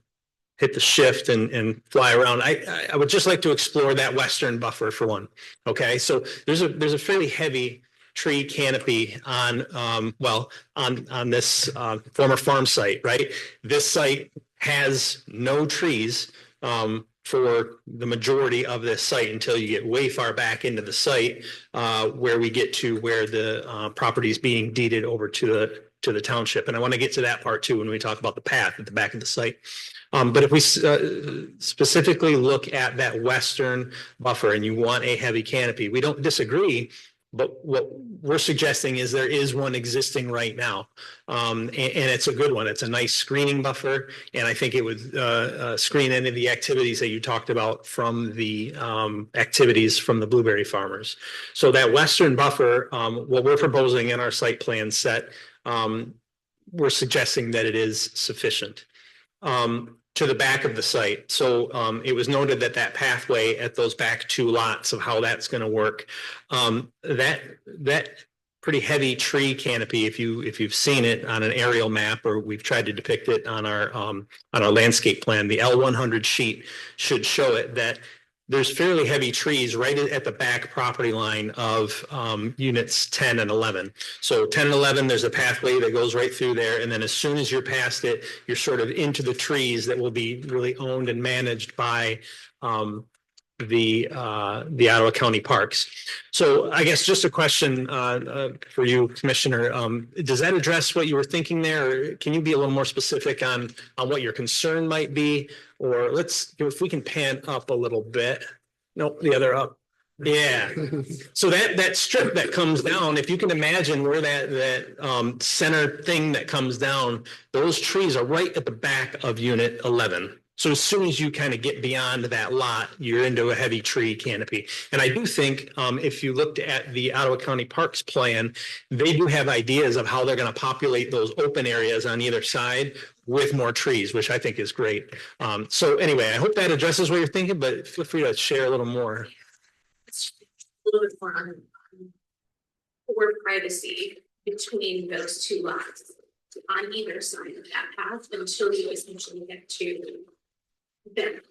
hit the shift and fly around, I would just like to explore that western buffer for one. Okay, so there's a fairly heavy tree canopy on on this former farm site, right? This site has no trees for the majority of this site until you get way far back into the site where we get to where the property is being deeded over to the township. And I want to get to that part too when we talk about the path at the back of the site. But if we specifically look at that western buffer and you want a heavy canopy, we don't disagree. But what we're suggesting is there is one existing right now. And it's a good one. It's a nice screening buffer. And I think it would screen any of the activities that you talked about from the activities from the blueberry farmers. So that western buffer, what we're proposing in our site plan set, we're suggesting that it is sufficient. To the back of the site. So it was noted that that pathway at those back two lots of how that's going to work. That pretty heavy tree canopy, if you've seen it on an aerial map or we've tried to depict it on our landscape plan, the L100 sheet should show it that there's fairly heavy trees right at the back property line of units 10 and 11. So 10 and 11, there's a pathway that goes right through there. And then as soon as you're past it, you're sort of into the trees that will be really owned and managed by the Ottawa County Parks. So I guess just a question for you, Commissioner. Does that address what you were thinking there? Or can you be a little more specific on what your concern might be? Or if we can pan up a little bit. Nope, the other up. Yeah. So that strip that comes down, if you can imagine where that center thing that comes down, those trees are right at the back of unit 11. So as soon as you kind of get beyond that lot, you're into a heavy tree canopy. And I do think if you looked at the Ottawa County Parks plan, they do have ideas of how they're going to populate those open areas on either side with more trees, which I think is great. So anyway, I hope that addresses what you're thinking, but feel free to share a little more. It's a little bit more on for privacy between those two lots on either side of that path until you essentially get to them.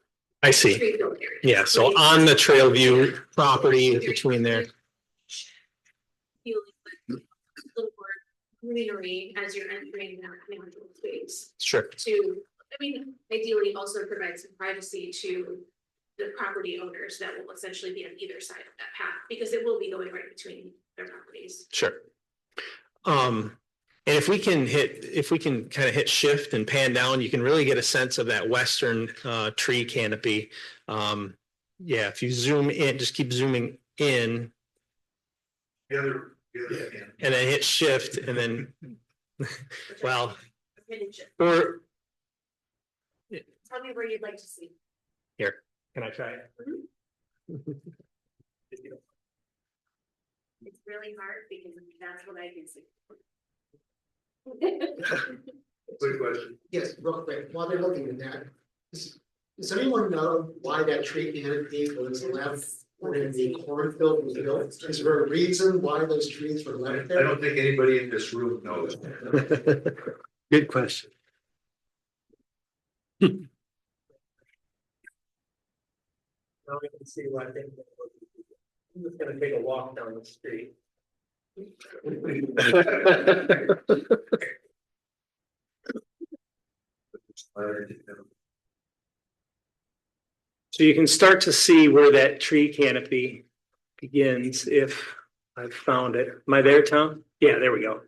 I see. Yeah, so on the trail view property between there. Feel like a little more greenery as you're entering that natural space. Sure. Ideally also provide some privacy to the property owners that will essentially be on either side of that path because it will be going right between their properties. Sure. And if we can kind of hit shift and pan down, you can really get a sense of that western tree canopy. Yeah, if you zoom in, just keep zooming in. And And then hit shift and then, well, or. Tell me where you'd like to see. Here, can I try it? It's really hard because that's what I can see. Good question. Yes, real quick, while they're looking at that, does anyone know why that tree canopy was left when the cornfield was built? Is there a reason why those trees were left I there? don't think anybody in this room knows. Good question. Now we can see what I think. I'm just gonna take a walk down the street. So you can start to see where that tree canopy begins if I've found it. Am I there, Tom? Yeah, there we go.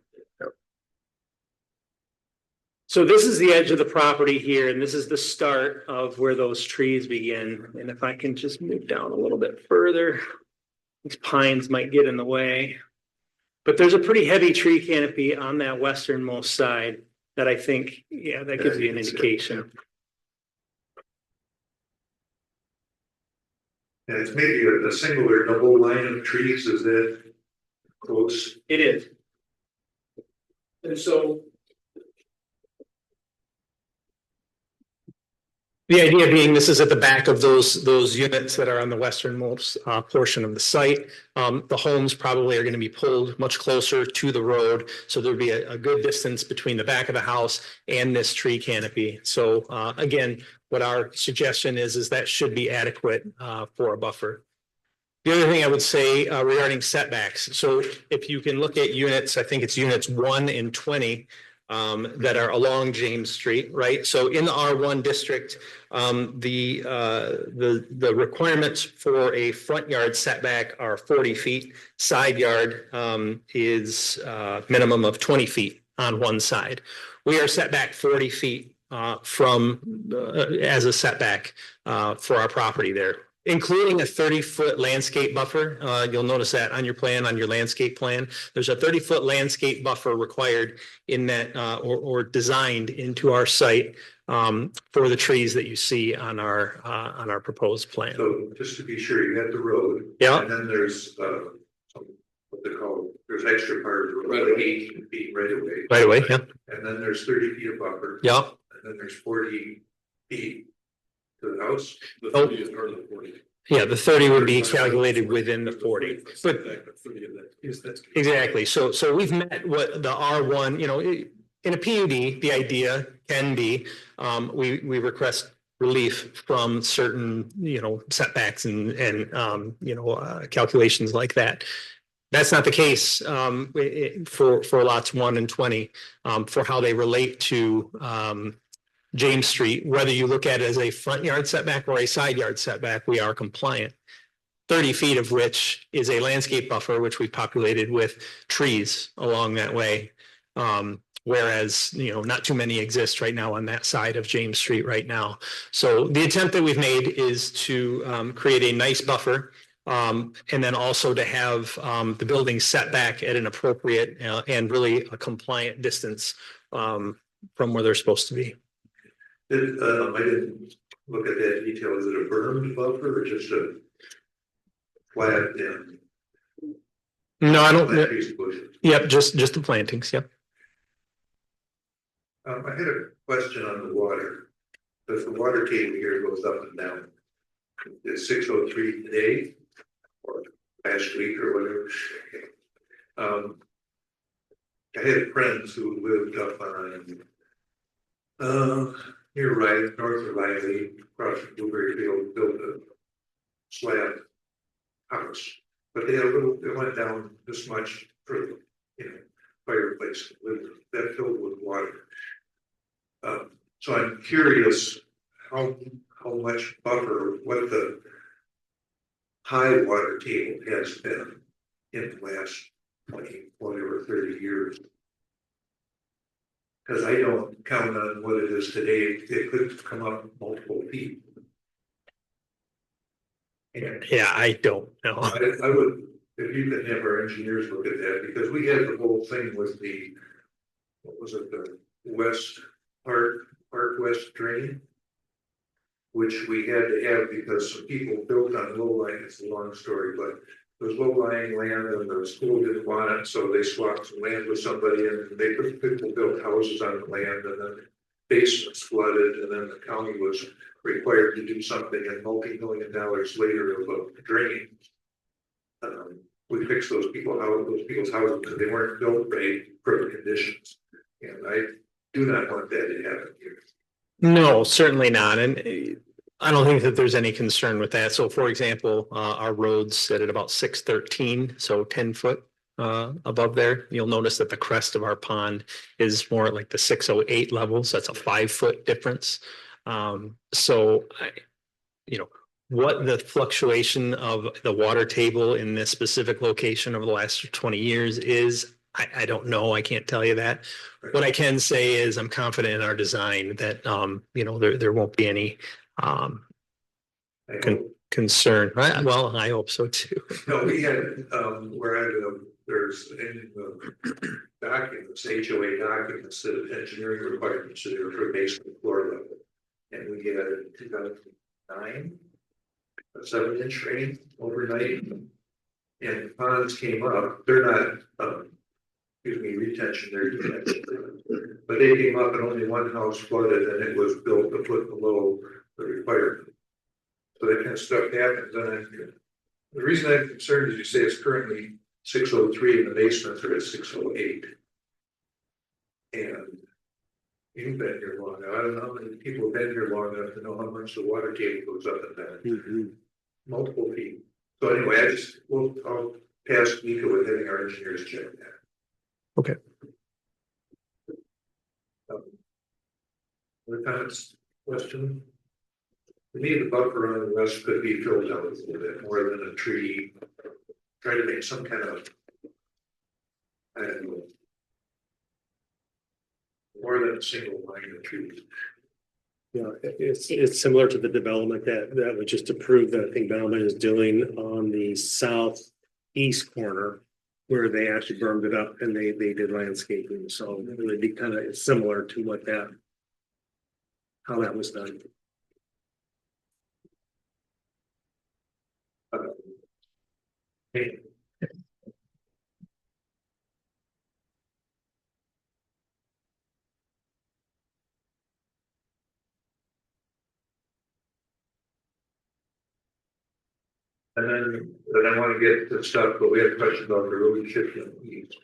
So this is the edge of the property here, and this is the start of where those trees begin. And if I can just move down a little bit further, these pines might get in the way. But there's a pretty heavy tree canopy on that westernmost side that I think, yeah, that gives you an indication. And it's maybe a single or double line of trees, is that close? It is. And so the idea being this is at the back of those units that are on the westernmost portion of the site. The homes probably are going to be pulled much closer to the road. So there'll be a good distance between the back of the house and this tree canopy. So again, what our suggestion is that should be adequate for a buffer. The other thing I would say regarding setbacks. So if you can look at units, I think it's units 1 and 20 that are along James Street, right? So in the R1 district, the requirements for a front yard setback are 40 feet. Side yard is minimum of 20 feet on one side. We are set back 40 feet from as a setback for our property there, including a 30-foot landscape buffer. You'll notice that on your plan, on your landscape plan, there's a 30-foot landscape buffer required in that or designed into our site for the trees that you see on our proposed plan. So just to be sure, you have the road. Yeah. And then there's what they call, there's extra part of the road, 18 feet right away. Right away, yeah. And then there's 30 feet of buffer. Yeah. And then there's 40 feet to the house. The 30 is part of the 40. Yeah, the 30 would be calculated within the 40. But 30 of that is that's exactly. So we've met what the R1, you know, in a PUD, the idea can be we request relief from certain, you know, setbacks and calculations like that. That's not the case for lots 1 and 20 for how they relate to James Street. Whether you look at it as a front yard setback or a side yard setback, we are compliant. 30 feet of which is a landscape buffer, which we populated with trees along that way. Whereas, you know, not too many exist right now on that side of James Street right now. So the attempt that we've made is to create a nice buffer and then also to have the building set back at an appropriate and really a compliant distance from where they're supposed to be. I didn't look at that detail. Is it a bermed buffer or just a flat end? No, I don't. Flat piece of bushes? Yep, just the plantings. Yep. I had a question on the water. Because the water table here goes up and down. It's 603 today or last week or whatever. I had friends who lived up on near north of Riley, across the Blueberry Field, built a slab house. But they had it went down this much for the, fireplace that filled with water. So I'm curious how much buffer, what the high water table has been in the last 20 or 30 years. Because I don't count on what it is today. It could come up multiple feet. And Yeah, I don't know. I would, if you could have our engineers look at that, because we had the whole thing with the, what was it, the West Park West drain, which we had to have because some people built on low lying. It's a long story, but it was low lying land and the school didn't want it, so they swapped some land with somebody and people built houses on the land and then basements flooded and then the county was required to do something and multi-million dollars later of a drain. We fixed those people's houses because they weren't built right for the conditions. And I do not want that to happen here. No, certainly not. And I don't think that there's any concern with that. So for example, our roads set at about 613, so 10 foot above there. You'll notice that the crest of our pond is more like the 608 level. So that's a 5 foot difference. What the fluctuation of the water table in this specific location over the last 20 years is, I don't know. I can't tell you that. What I can say is I'm confident in our design that, there won't be any concern. Well, I hope so too. No, we had, where I live, there's in the documents, HOA documents, that engineering requirements that are for basement floor level. And we had in 2009, a 7-inch rain overnight. And ponds came up, they're not, excuse me, retention, they're detention. But they came up and only one house flooded and it was built a foot below the requirement. So that kind of stuff happens, and the reason I'm concerned is you say it's currently 603 and the basements are at 608. And you've been here long enough. I don't know how many people have been here long enough to know how much the water table goes up and down. Multiple feet. So anyway, I'll pass Nico with having our engineers check that. Okay. Other comments, question? To me, the buffer on the west could be filled out a little bit more than a tree. Try to make some kind of, I don't know, more than a single line of trees. Yeah, it's similar to the development that was just approved that I think Bellman is doing on the southeast corner, where they actually burned it up and they did landscaping. So it would be kind of similar to what how that was done. Hey. And then I want to get to stuff, but we have questions about the road shifting east.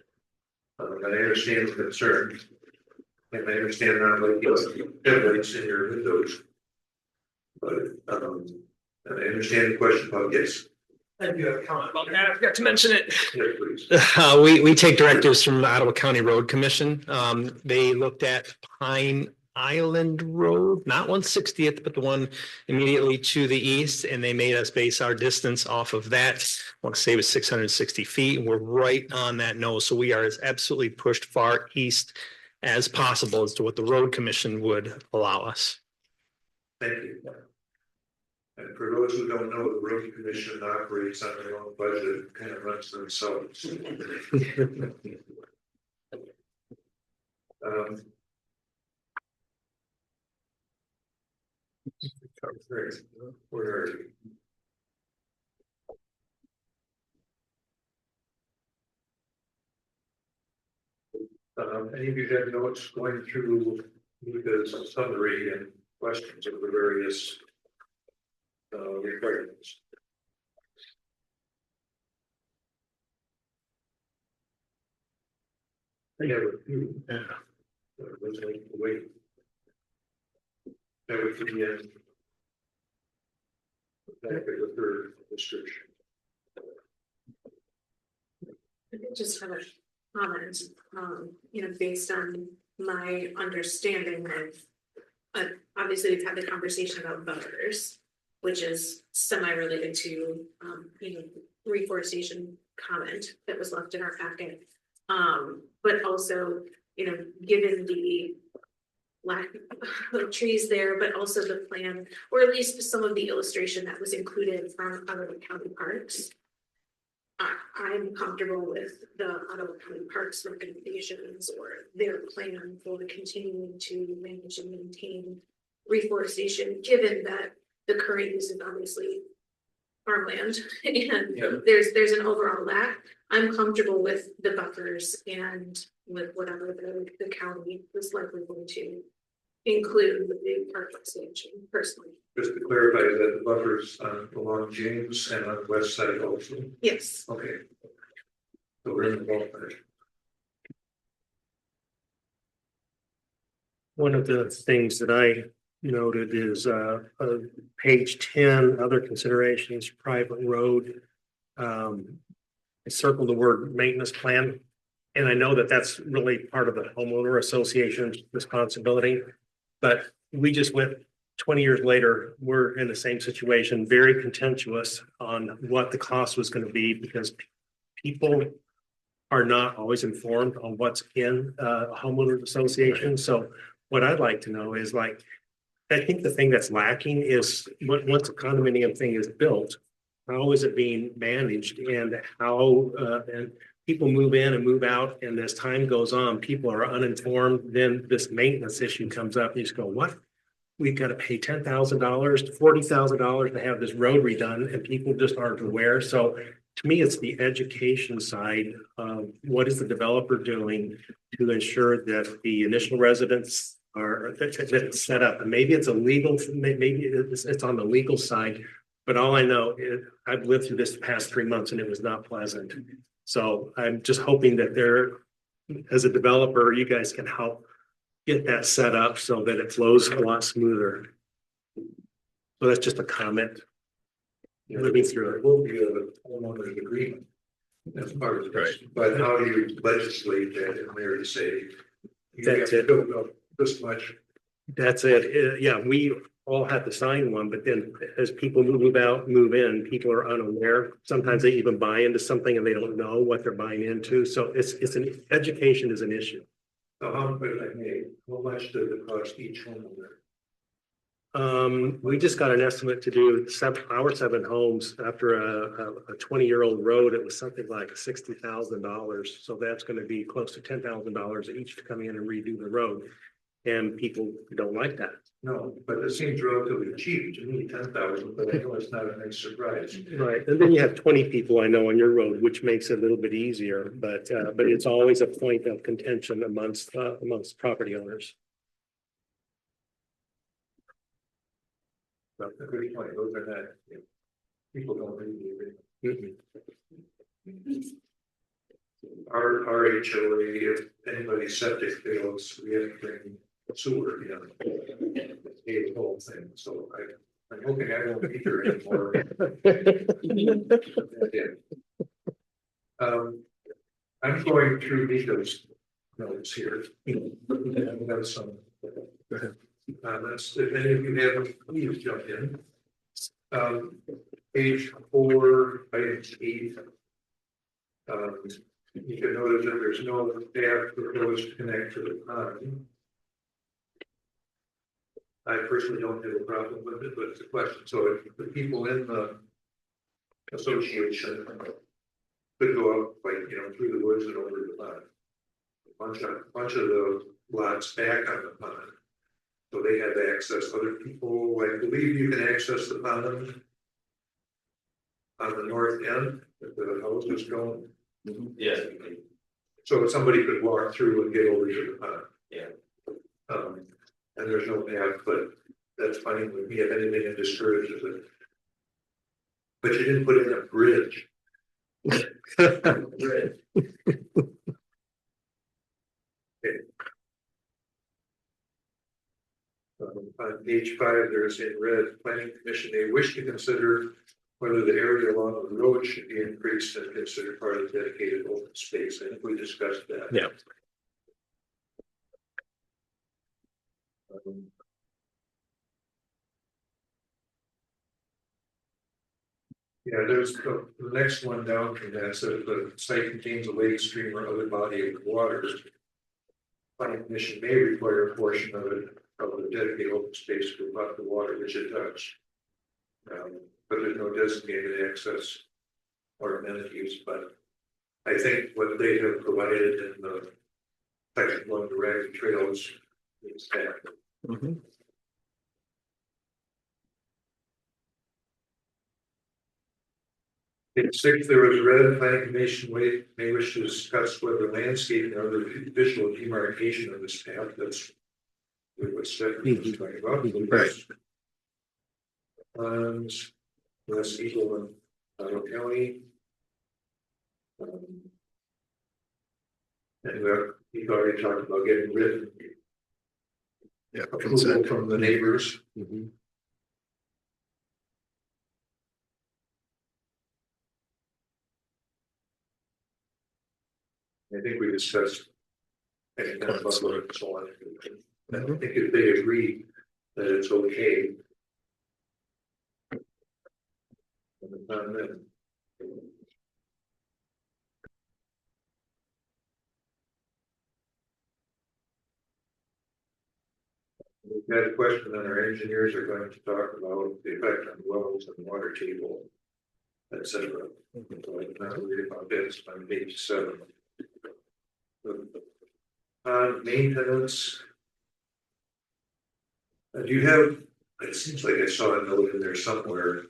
And I understand the concern. And I understand not like the headlights in your windows. But, and I understand the question about yes. I do have a comment about that. I forgot to mention it. Yes, please. We take directives from the Ottawa County Road Commission. They looked at Pine Island Road, not 160th, but the one immediately to the east, and they made us base our distance off of that. I want to say it was 660 feet, and we're right on that nose. So we are as absolutely pushed far east as possible as to what the Road Commission would allow us. Thank you. And for those who don't know, the road commission operates on their own budget, kind of runs themselves. Where are you? Any of you have notes going through the summary and questions of the various requirements? I have a few. Yeah. Was like wait. That would be the third description. I could just have a comment, based on my understanding of, obviously we've had the conversation about buffers, which is semi-related to, reforestation comment that was left in our packet. But also, given the lack of trees there, but also the plan, or at least some of the illustration that was included from other county parks. I'm comfortable with the Ottawa County Parks recommendations or their plan for continuing to manage and maintain reforestation, given that the current use is obviously farmland and there's an overall lack. I'm comfortable with the buffers and with whatever the county is likely going to include with the park expansion personally. Just to clarify that the buffers along James and on the west side also. Yes. Okay. So we're in the ballpark. One of the things that I noted is page 10, other considerations, private road. I circled the word maintenance plan. And I know that that's really part of the homeowner association's responsibility, but we just went 20 years later, we're in the same situation, very contentious on what the cost was going to be because people are not always informed on what's in a homeowners association. So what I'd like to know is I think the thing that's lacking is once a condominium thing is built, how is it being managed and how, and people move in and move out, and as time goes on, people are uninformed, then this maintenance issue comes up, and you just go, what? We've got to pay $10,000 to $40,000 to have this road redone, and people just aren't aware. So to me, it's the education side of what is the developer doing to ensure that the initial residents are that it's set up. And maybe it's a legal, maybe it's on the legal side, but all I know is I've lived through this the past 3 months and it was not pleasant. So I'm just hoping that there, as a developer, you guys can help get that set up so that it flows a lot smoother. So that's just a comment. Living through it. Will be a homeowner's agreement. That's part of this, but how do you legislate that in there to say? You have That's to it. build up this much. That's it. Yeah, we all have to sign one, but then as people move out, move in, people are unaware. Sometimes they even buy into something and they don't know what they're buying into. So it's an education is an issue. So how much does it cost each homeowner? We just got an estimate to do our 7 homes after a 20-year-old road. It was something like $60,000. So that's going to be close to $10,000 each to come in and redo the road. And people don't like that. No, but it seems relatively cheap to me, 10,000, but I know it's not a nice surprise. Right. And then you have 20 people I know on your road, which makes it a little bit easier, but it's always a point of contention amongst property owners. But a good point, those are not, people don't read the agreement. Our HOA, if anybody's septic fails, we have to bring sewer, pay the whole thing, so I'm hoping I won't be here anymore. I'm going through Nico's notes here. I've got some. That's, if any of you have, please jump in. Page 4, item 8. You can notice that there's no path proposed to connect to the pond. I personally don't have a problem with it, but it's a question. So if the people in the association could go up, like, through the woods and over the pond. A bunch of the lots back on the pond. So they have access. Other people, I believe you can access the pond on the north end, if the house is going. Yeah. So somebody could walk through and get over to the pond. Yeah. And there's no path, but that's fine with me if anything that discourages it. But you didn't put in a bridge. Bridge. Okay. On page 5, there's in red, planning commission, they wish to consider whether the area along the road should be increased and considered part of dedicated open space. I think we discussed that. Yeah. Yeah, there's the next one down from that says the site contains a lake, stream, or other body of water. Planning commission may require a portion of it of the dedicated open space to abut the water which it touched. But there's no designated access or amenities, but I think what they have provided in the section 1 direct trails is that. In 6, there was red, planning commission may wish to discuss whether landscaping or other visual demarcation of this path, that's what Stephanie was talking about. Right. West Eagle and Ottawa County. And we've already talked about getting rid of approval Consent. from the neighbors. I think we discussed any kind of buffer and so on. I don't think if they agree that it's okay. We've got a question that our engineers are going to talk about the effect on wells and water table, et cetera. So I can read about this on page 7. Maintenance. Do you have, it seems like I saw a note in there somewhere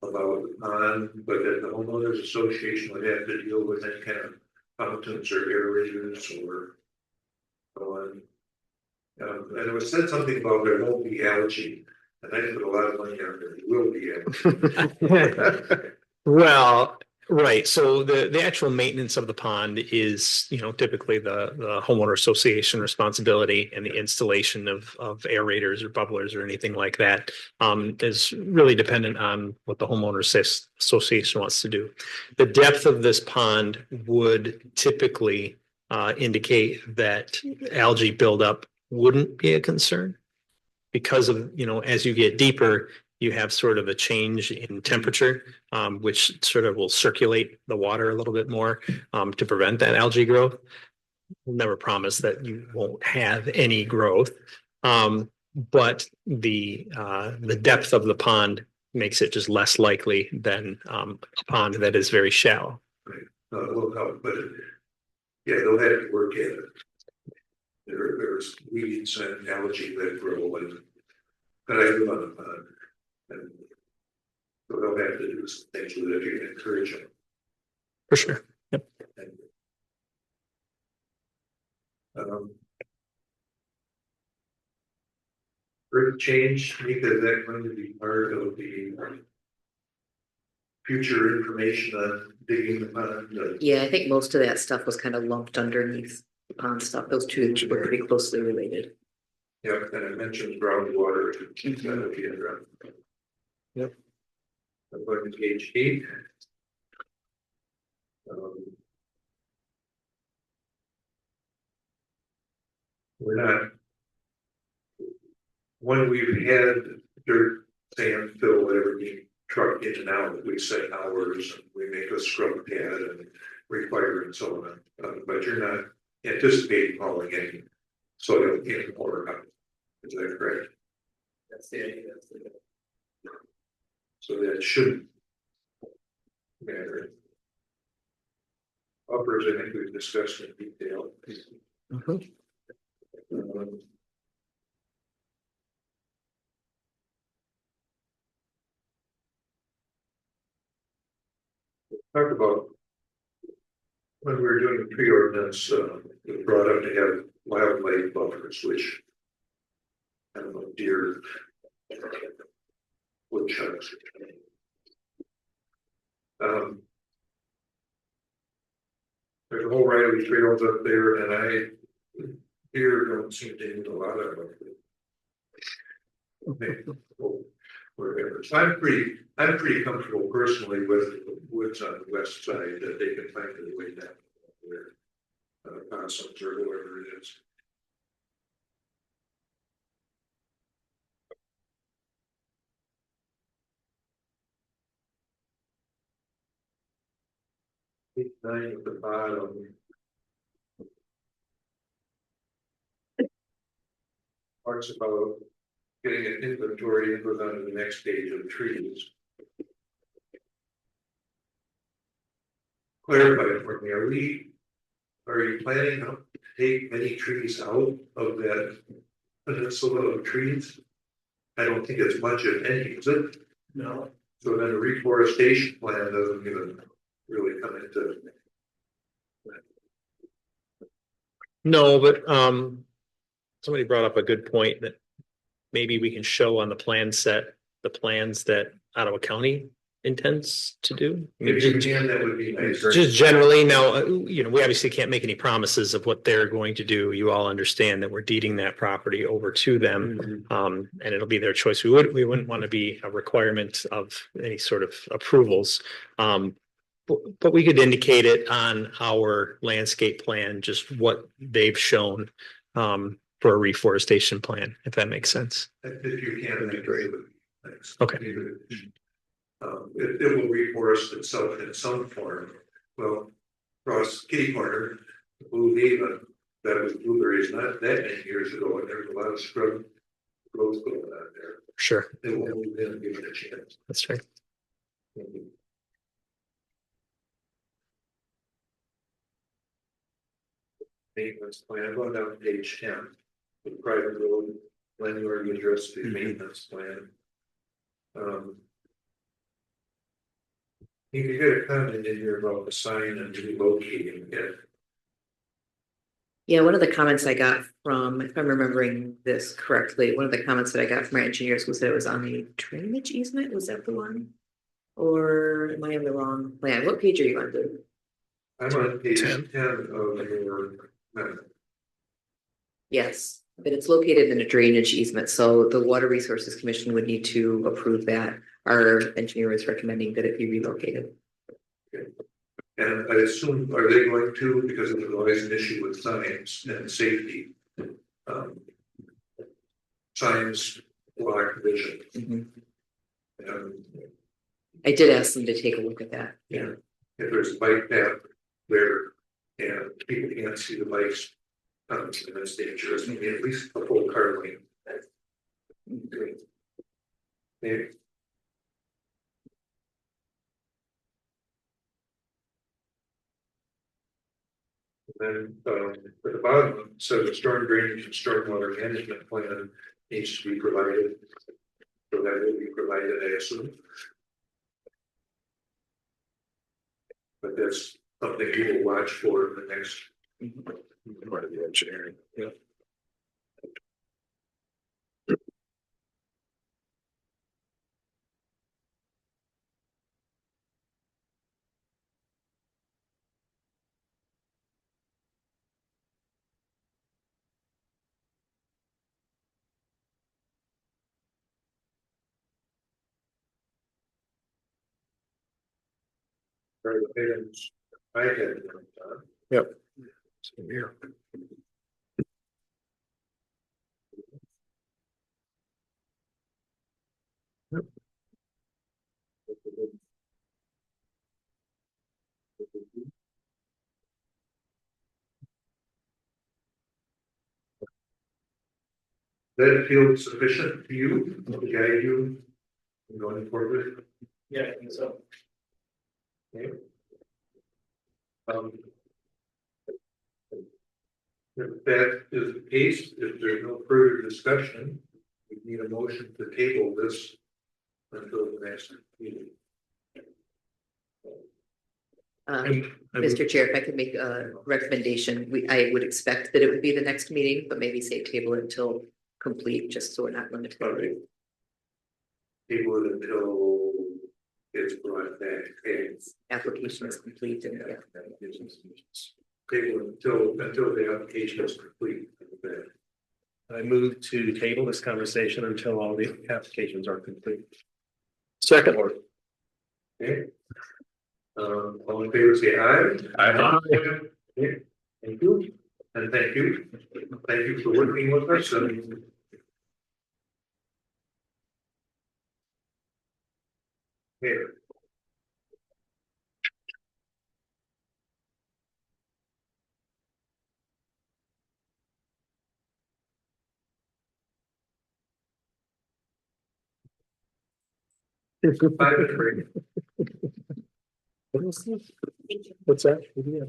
about but that the homeowners association would have to deal with any kind of fountains or aerators or so on. And it was said something about there won't be algae, and I put a lot of money on there will be algae. Well, right, so the actual maintenance of the pond is, typically the homeowner association responsibility, and the installation of aerators or bubblers or anything like that is really dependent on what the homeowner association wants to do. The depth of this pond would typically indicate that algae buildup wouldn't be a concern because of, as you get deeper, you have sort of a change in temperature, which sort of will circulate the water a little bit more to prevent that algae growth. We'll never promise that you won't have any growth, but the depth of the pond makes it just less likely than a pond that is very shallow. Right. Will help, but yeah, they'll have to work at it. There's weeds and algae that grow, and but I live on the pond. And so they'll have to do some things with it to encourage them. For sure. Yep. Earth change, Nika, is that going to be part of the future information on digging the pond? Yeah, I think most of that stuff was kind of lumped underneath the pond stuff. Those two were pretty closely related. Yeah, and I mentioned groundwater. Yep. I'm going to page 8. We're not, when we've had dirt, sand, fill, whatever being trucked in and out, we set hours and we make a scrub pad and require and so on. But you're not anticipating hauling any soil in or out. Is that correct? That's the idea. So that shouldn't matter. Uppers, I think we've discussed in detail. Talk about when we were doing the tree ordinance, it brought up to have wildlife buffers, which I don't know, deer, woodchucks. There's a whole variety of trails up there, and deer don't seem to need a lot of them. Wherever. So I'm pretty comfortable personally with the woods on the west side that they can find their way down there. Possums or whatever it is. Page 9 at the bottom. Talks about getting an inventory and goes on to the next page of trees. Clarify for me, are you planning to take many trees out of that peninsula of trees? I don't think it's much of any, is it? No. So then a reforestation plan doesn't even really come into. No, but somebody brought up a good point that maybe we can show on the plan set the plans that Ottawa County intends to do. If you can, that would be nice. Just generally now, we obviously can't make any promises of what they're going to do. You all understand that we're deeding that property over to them, and it'll be their choice. We wouldn't want to be a requirement of any sort of approvals. But we could indicate it on our landscape plan, just what they've shown for a reforestation plan, if that makes sense. If you can, that'd be great. Thanks. Okay. It will reforest itself in some form. Well, across Kitty Corner, Blue Haven, that was blueberries not that many years ago, and there was a lot of scrub growth going on there. Sure, They will move in and give it a chance. that's right. Maintenance plan, I'm going down to page 10, the private road, when you already addressed the maintenance plan. You get a comment in here about the sign and relocating it. Yeah, one of the comments I got from, if I'm remembering this correctly, one of the comments that I got from our engineers was that it was on the drainage easement. Was that the one? Or am I on the wrong plan? What page are you on, Dave? I'm on page 10. 10 of your map. Yes, but it's located in a drainage easement, so the Water Resources Commission would need to approve that. Our engineer is recommending that it be relocated. And I assume, are they going to, because there's always an issue with signs and safety? Signs block vision. And I did ask them to take a look at that. yeah, if there's a bike path there and people can't see the bikes, and it's dangerous, maybe at least a full car lane. Maybe. And then at the bottom, it says the storm drainage and stormwater management plan needs to be provided. So that will be provided, I assume. But that's something you will watch for in the next. Part of the engineering. Yeah. Or the items I had. Yep. Same here. That feel sufficient to you, to guide you in going forward? Yeah, I think so. Okay. If that is the case, if there's no further discussion, we need a motion to table this until the next meeting. Mr. Chair, if I could make a recommendation, I would expect that it would be the next meeting, but maybe say table it until complete, just so we're not limited. Okay. Table it until it's brought back. Okay. Application is complete and Table until the application is complete. Okay. I move to table this conversation until all the applications are complete. Second. Okay. All in favor, say aye. Aye. Okay. Thank you. And thank you. Thank you for working with us. And okay. What's that?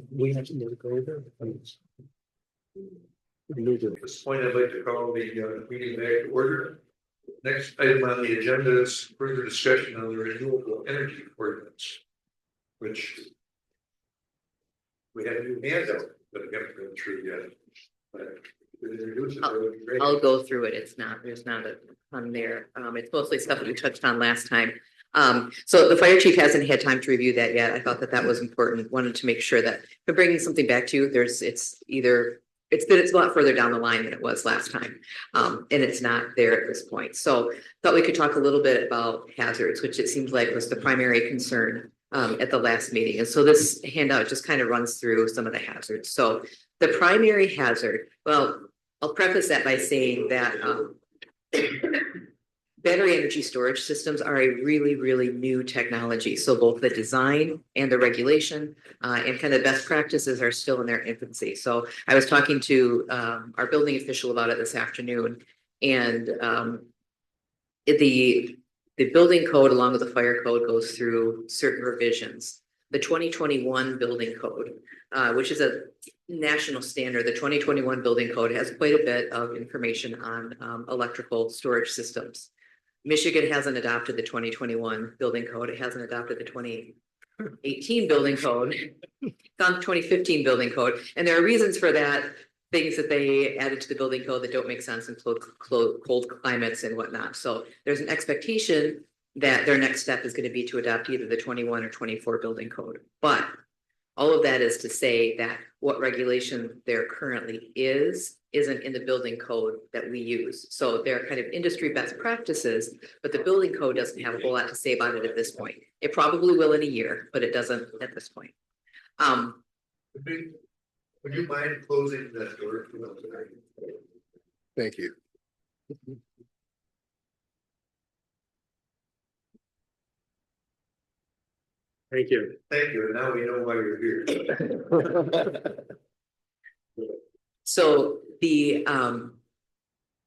We have to go over. At this point, I'd like to call the meeting back to order. Next item on the agenda is further discussion on the renewable energy ordinance, which we have a new handout that I haven't been through yet. But introduce it, that would be great. I'll go through it. There's not a ton there. It's mostly stuff that we touched on last time. So the fire chief hasn't had time to review that yet. I thought that was important. Wanted to make sure that if we're bringing something back to you, it's a lot further down the line than it was last time. And it's not there at this point. So thought we could talk a little bit about hazards, which it seems like was the primary concern at the last meeting. And so this handout just kind of runs through some of the hazards. So the primary hazard, well, I'll preface that by saying that battery energy storage systems are a really, really new technology. So both the design and the regulation and kind of best practices are still in their infancy. So I was talking to our building official about it this afternoon, And the building code along with the fire code goes through certain revisions. The 2021 building code, which is a national standard, the 2021 building code has quite a bit of information on electrical storage systems. Michigan hasn't adopted the 2021 building code. It hasn't adopted the 2018 building code. It's on 2015 building code. And there are reasons for that, things that they added to the building code that don't make sense in cold climates and whatnot. So there's an expectation that their next step is going to be to adopt either the 21 or 24 building code. But all of that is to say that what regulation there currently isn't in the building code that we use. So they're kind of industry best practices, but the building code doesn't have a whole lot to say about it at this point. It probably will in a year, but it doesn't at this point. Would you mind closing that door? Thank you. Thank you. Thank you, and now we know why you're here. So the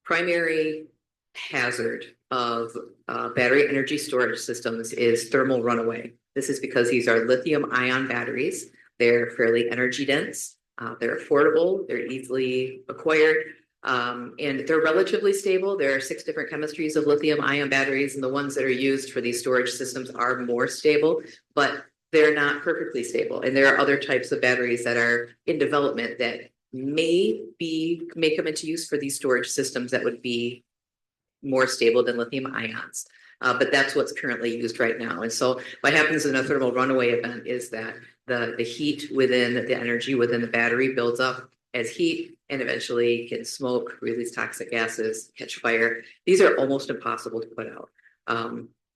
primary hazard of battery energy storage systems is thermal runaway. This is because these are lithium ion batteries. They're fairly energy dense. They're affordable. They're easily acquired. And they're relatively stable. There are 6 different chemistries of lithium ion batteries, and the ones that are used for these storage systems are more stable, but they're not perfectly stable. And there are other types of batteries that are in development that may come into use for these storage systems that would be more stable than lithium ions. But that's what's currently used right now. And so what happens in a thermal runaway event is that the heat within the energy within the battery builds up as heat and eventually can smoke, release toxic gases, catch fire. These are almost impossible to put out.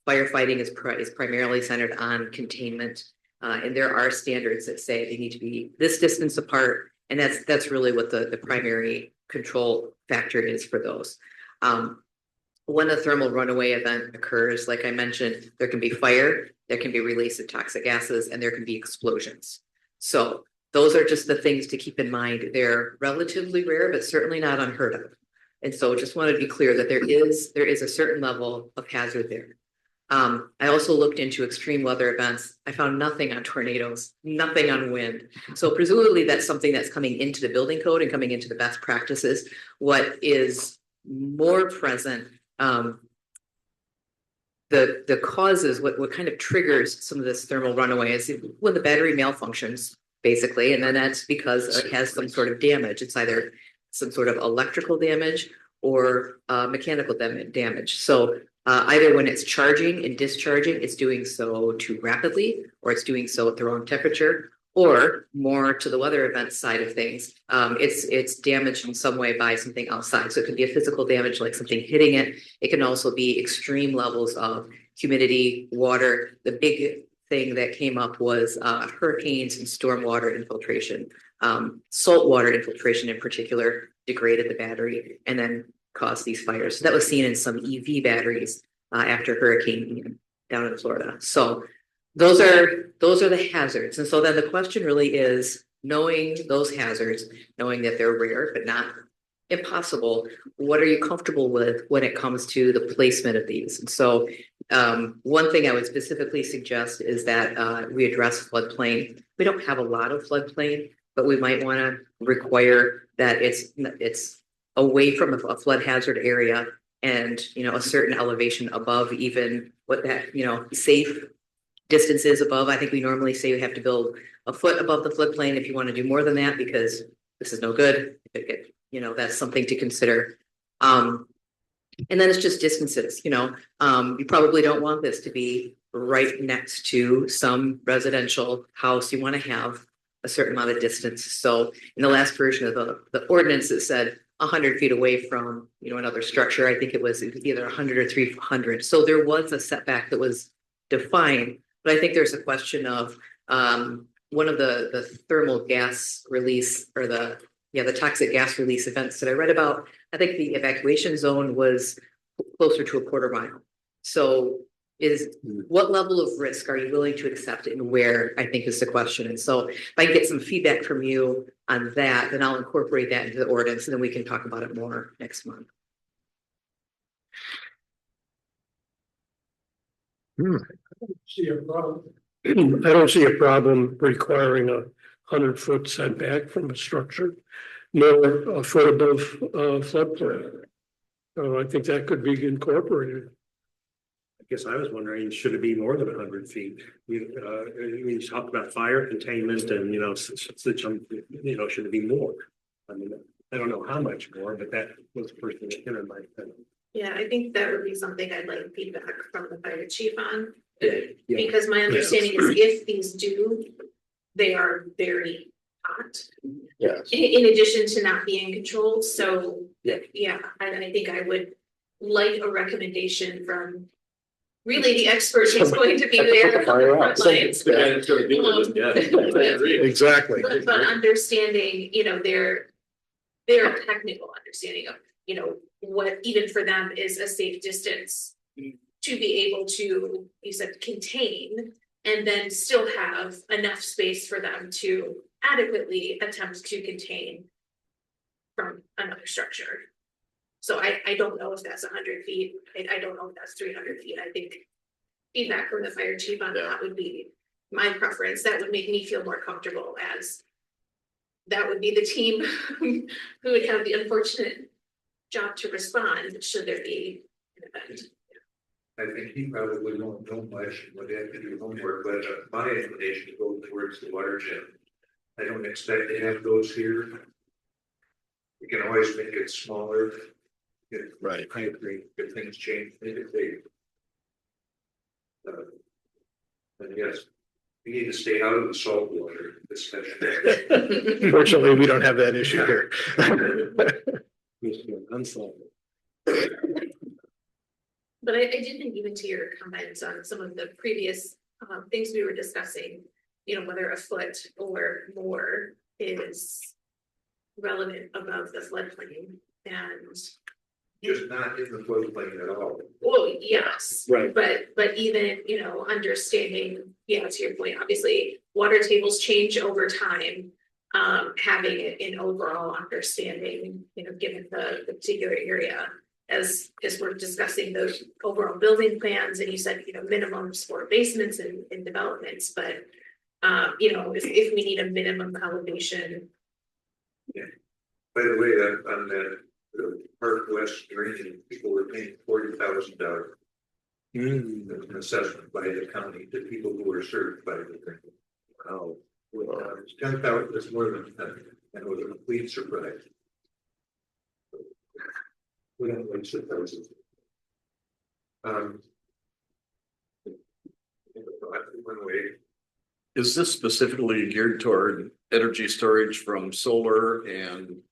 Firefighting is primarily centered on containment. And there are standards that say they need to be this distance apart. And that's really what the primary control factor is for those. When a thermal runaway event occurs, like I mentioned, there can be fire, there can be release of toxic gases, and there can be explosions. So those are just the things to keep in mind. They're relatively rare, but certainly not unheard of. And so just wanted to be clear that there is a certain level of hazard there. I also looked into extreme weather events. I found nothing on tornadoes, nothing on wind. So presumably that's something that's coming into the building code and coming into the best practices. What is more present, the causes, what kind of triggers some of this thermal runaway is when the battery malfunctions, basically, and then that's because it has some sort of damage. It's either some sort of electrical damage or mechanical damage. So either when it's charging and discharging, it's doing so too rapidly, or it's doing so at the wrong temperature, or more to the weather event side of things, it's damaged in some way by something outside. So it could be a physical damage, like something hitting it. It can also be extreme levels of humidity, water. The big thing that came up was hurricanes and stormwater infiltration. Saltwater infiltration in particular degraded the battery and then caused these fires. So that was seen in some EV batteries after Hurricane Ian down in Florida. So those are the hazards. And so then the question really is, knowing those hazards, knowing that they're rare but not impossible, what are you comfortable with when it comes to the placement of these? And so one thing I would specifically suggest is that we address floodplain. We don't have a lot of floodplain, but we might want to require that it's away from a flood hazard area and, a certain elevation above even what that, safe distances above. I think we normally say we have to build a foot above the floodplain if you want to do more than that, because this is no good. That's something to consider. And then it's just distances, you probably don't want this to be right next to some residential house. You want to have a certain amount of distance. So in the last version of the ordinance, it said 100 feet away from, another structure. I think it was either 100 or 300. So there was a setback that was defined. But I think there's a question of one of the thermal gas release or the toxic gas release events that I read about. I think the evacuation zone was closer to a quarter mile. So what level of risk are you willing to accept and where, I think is the question. And so if I get some feedback from you on that, then I'll incorporate that into the ordinance and then we can talk about it more next month. See a problem. I don't see a problem requiring 100-foot setback from a structure, nor a foot above floodplain. I think that could be incorporated. I guess I was wondering, should it be more than 100 feet? We talked about fire containment and, such, should it be more? I mean, I don't know how much more, but that was the first thing that entered my head. Yeah, I think that would be something I'd like feedback from the fire chief on. Yeah. Because my understanding is if these do, they are very hot. Yes. In addition to not being controlled, so. Yeah. I think I would like a recommendation from really the expert who's going to be there on the front lines. Exactly. But understanding, their technical understanding of, what even for them is a safe distance to be able to, you said, contain and then still have enough space for them to adequately attempt to contain from another structure. So I don't know if that's 100 feet. I don't know if that's 300 feet. I think feedback from the fire chief on that would be my preference. That would make me feel more comfortable, as that would be the team who would have the unfortunate job to respond should there be an event. I think he probably won't know much and would have to do homework, but my inclination goes towards the water jet. I don't expect to have those here. We can always make it smaller. Right. I agree. If things change, if they. And yes, we need to stay out of the salt water discussion. Fortunately, we don't have that issue here. But I did think, even to your comments on some of the previous things we were discussing, whether a foot or more is relevant above the floodplain, and Just not in the floodplain at all. well, yes, Right. but even, understanding, to your point, obviously, water tables change over time. Having an overall understanding, given the particular area, as we're discussing those overall building plans, and you said, minimums for basements and developments, but if we need a minimum elevation. By the way, that on that Park West drainage, people were paying $40,000 assessment by the county to people who were served by the thing. Wow. It's 10,000, it's more than 10, and it was a complete surprise. We don't like surprises. One way. Is this specifically geared toward energy storage from solar and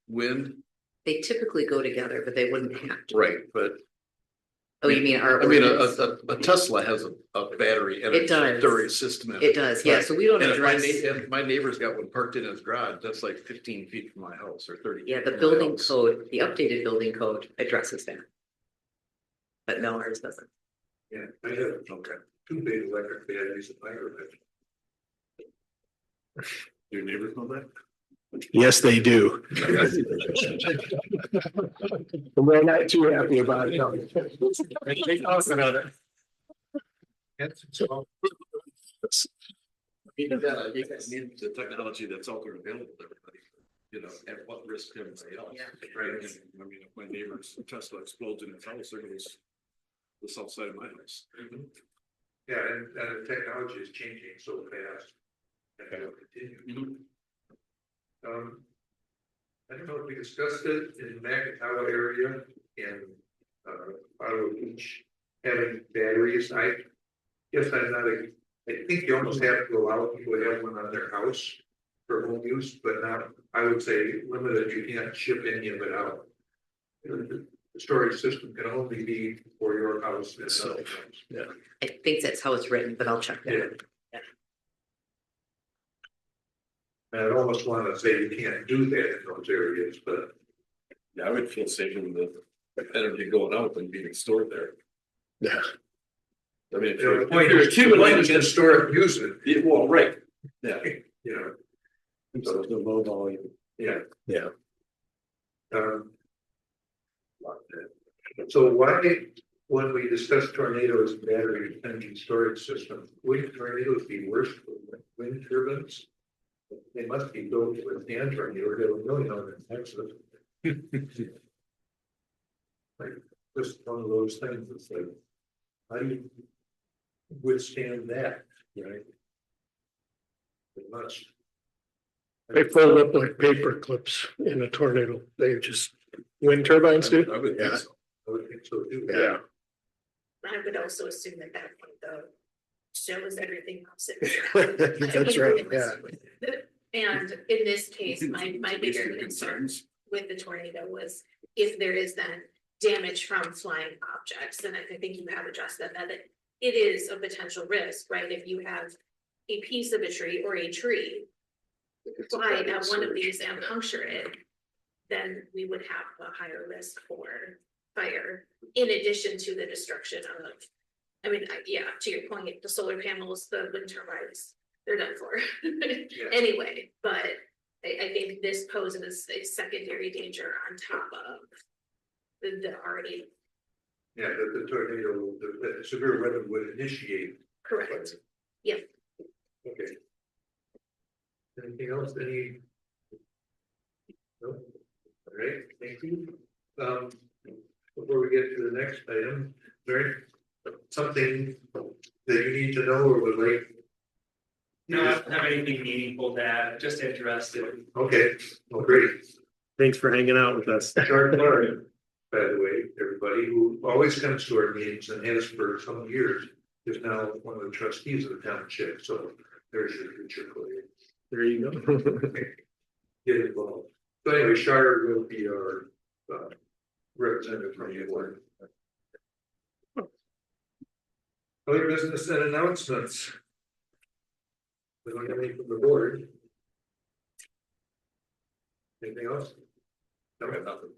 wind? They typically go together, but they wouldn't have to. Right, but Oh, you mean our? I mean, ordinance? a Tesla has a battery energy does. storage system. in It does, yeah, Right. so we don't And if address. if my neighbor's got one parked in his garage, that's like 15 feet from my house or 30. Yeah, feet the from my building house. code, the updated building code addresses that. But no, ours doesn't. Yeah, I have two big electric batteries in my garage. Do your neighbors know that? Yes, they do. We're not too happy about it. Even that, you guys need the technology that's out there available to everybody, at what risk to everybody else. Yeah. Right, and, I mean, if my neighbor's Tesla explodes in his house, there goes the south side of my house. Yeah, and the technology is changing so fast. And it'll continue. I don't know if we discussed it in the Macatawa area in Ottawa Beach, having batteries. I guess I'm not I think you almost have to allow people to have one on their house for home use, but not, I would say limited, you can't ship any of it out. The storage system can only be for your house and nothing else. I think that's how it's written, but I'll check that. Yeah. And I'd almost want to say you can't do that in those areas, but Yeah, I would feel safer with the energy going out than being stored there. Yeah. I mean, if you know, you're, the point if you're is, the point is to store it and use it, Yeah, well, right, yeah. you know. So the low volume. Yeah. Yeah. So why when we discussed tornadoes, and battery energy storage system, would tornadoes be worse for wind turbines? They must be built with the tornado, or they have a million on it, Texas. Like, just one of those things, it's like, how do you withstand that, right? They must. They fold up like paper clips in a tornado. They just, Wind turbines do? I would think Yeah. so. I would think so too. yeah. I would also assume that that point though shows everything else. That's right, yeah. And in this case, my bigger concern with the tornado was if there is then damage from flying objects, and I think you have addressed that it is a potential risk, right? If you have a piece of a tree or a tree fly at one of these and puncture it, then we would have a higher risk for fire, in addition to the destruction of, I mean, yeah, to your point, the solar panels, the wind turbines, they're done for anyway, but I think this poses a secondary danger on top of the already Yeah, the tornado, the severe weather would initiate. correct. Yeah. Okay. Anything else, any? No? All right, thank you. Before we get to the next item, is there something that you need to know or would like? No, I don't have anything meaningful to add, just interested. Okay, well, great. Thanks for hanging out with us. Charlie Lauren, by the way, everybody who always comes to our meetings and has for some years, is now one of the trustees of the township, so there's your future career. There you go. Get involved. So anyway, Shire will be our representative from the board. Other business and announcements. We don't have any from the board. Anything else? No, nothing.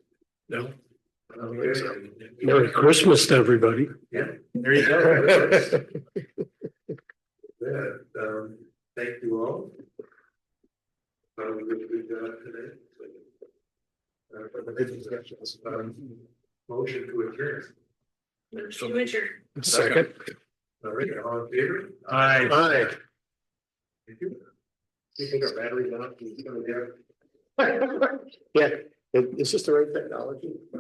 No. I don't think so. Merry Christmas to everybody. Yeah. There you go. Yeah, thank you all. We did a good job today. Motion to adjourn. Richard. Second. All right, all in favor? Aye. Aye. Thank you. You think our battery not? Yeah, is this the right technology?